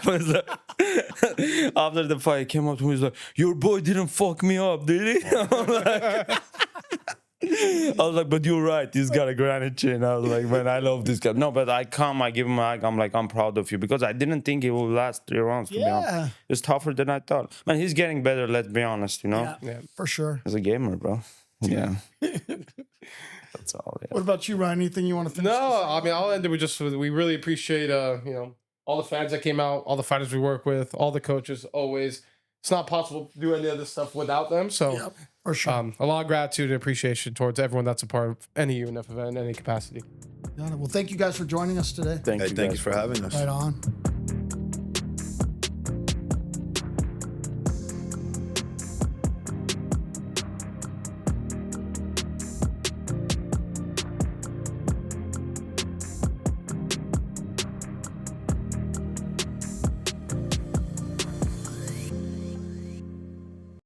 After the fight, he came up to me. He's like, your boy didn't fuck me up, did he? I'm like, I was like, but you're right. He's got a granite chin. I was like, man, I love this guy. No, but I give him a hug. I'm like, I'm proud of you because I didn't think it would last 3 rounds. To be honest, it's tougher than I thought. Man, he's getting better. Let's be honest. You know, Yeah, for sure. he's a gamer, bro. Yeah, that's all. Yeah. What about you, Ryan? Anything you want to finish? No, I mean, I'll end it with we really appreciate all the fans that came out, all the fighters we work with, all the coaches. Always, it's not possible to do any of this stuff without them. So. Yep, for sure. A lot of gratitude and appreciation towards everyone that's a part of any UNF event in any capacity. Got it. Well, thank you guys for joining us today. Thank you. Thank you guys. for having us. Right on.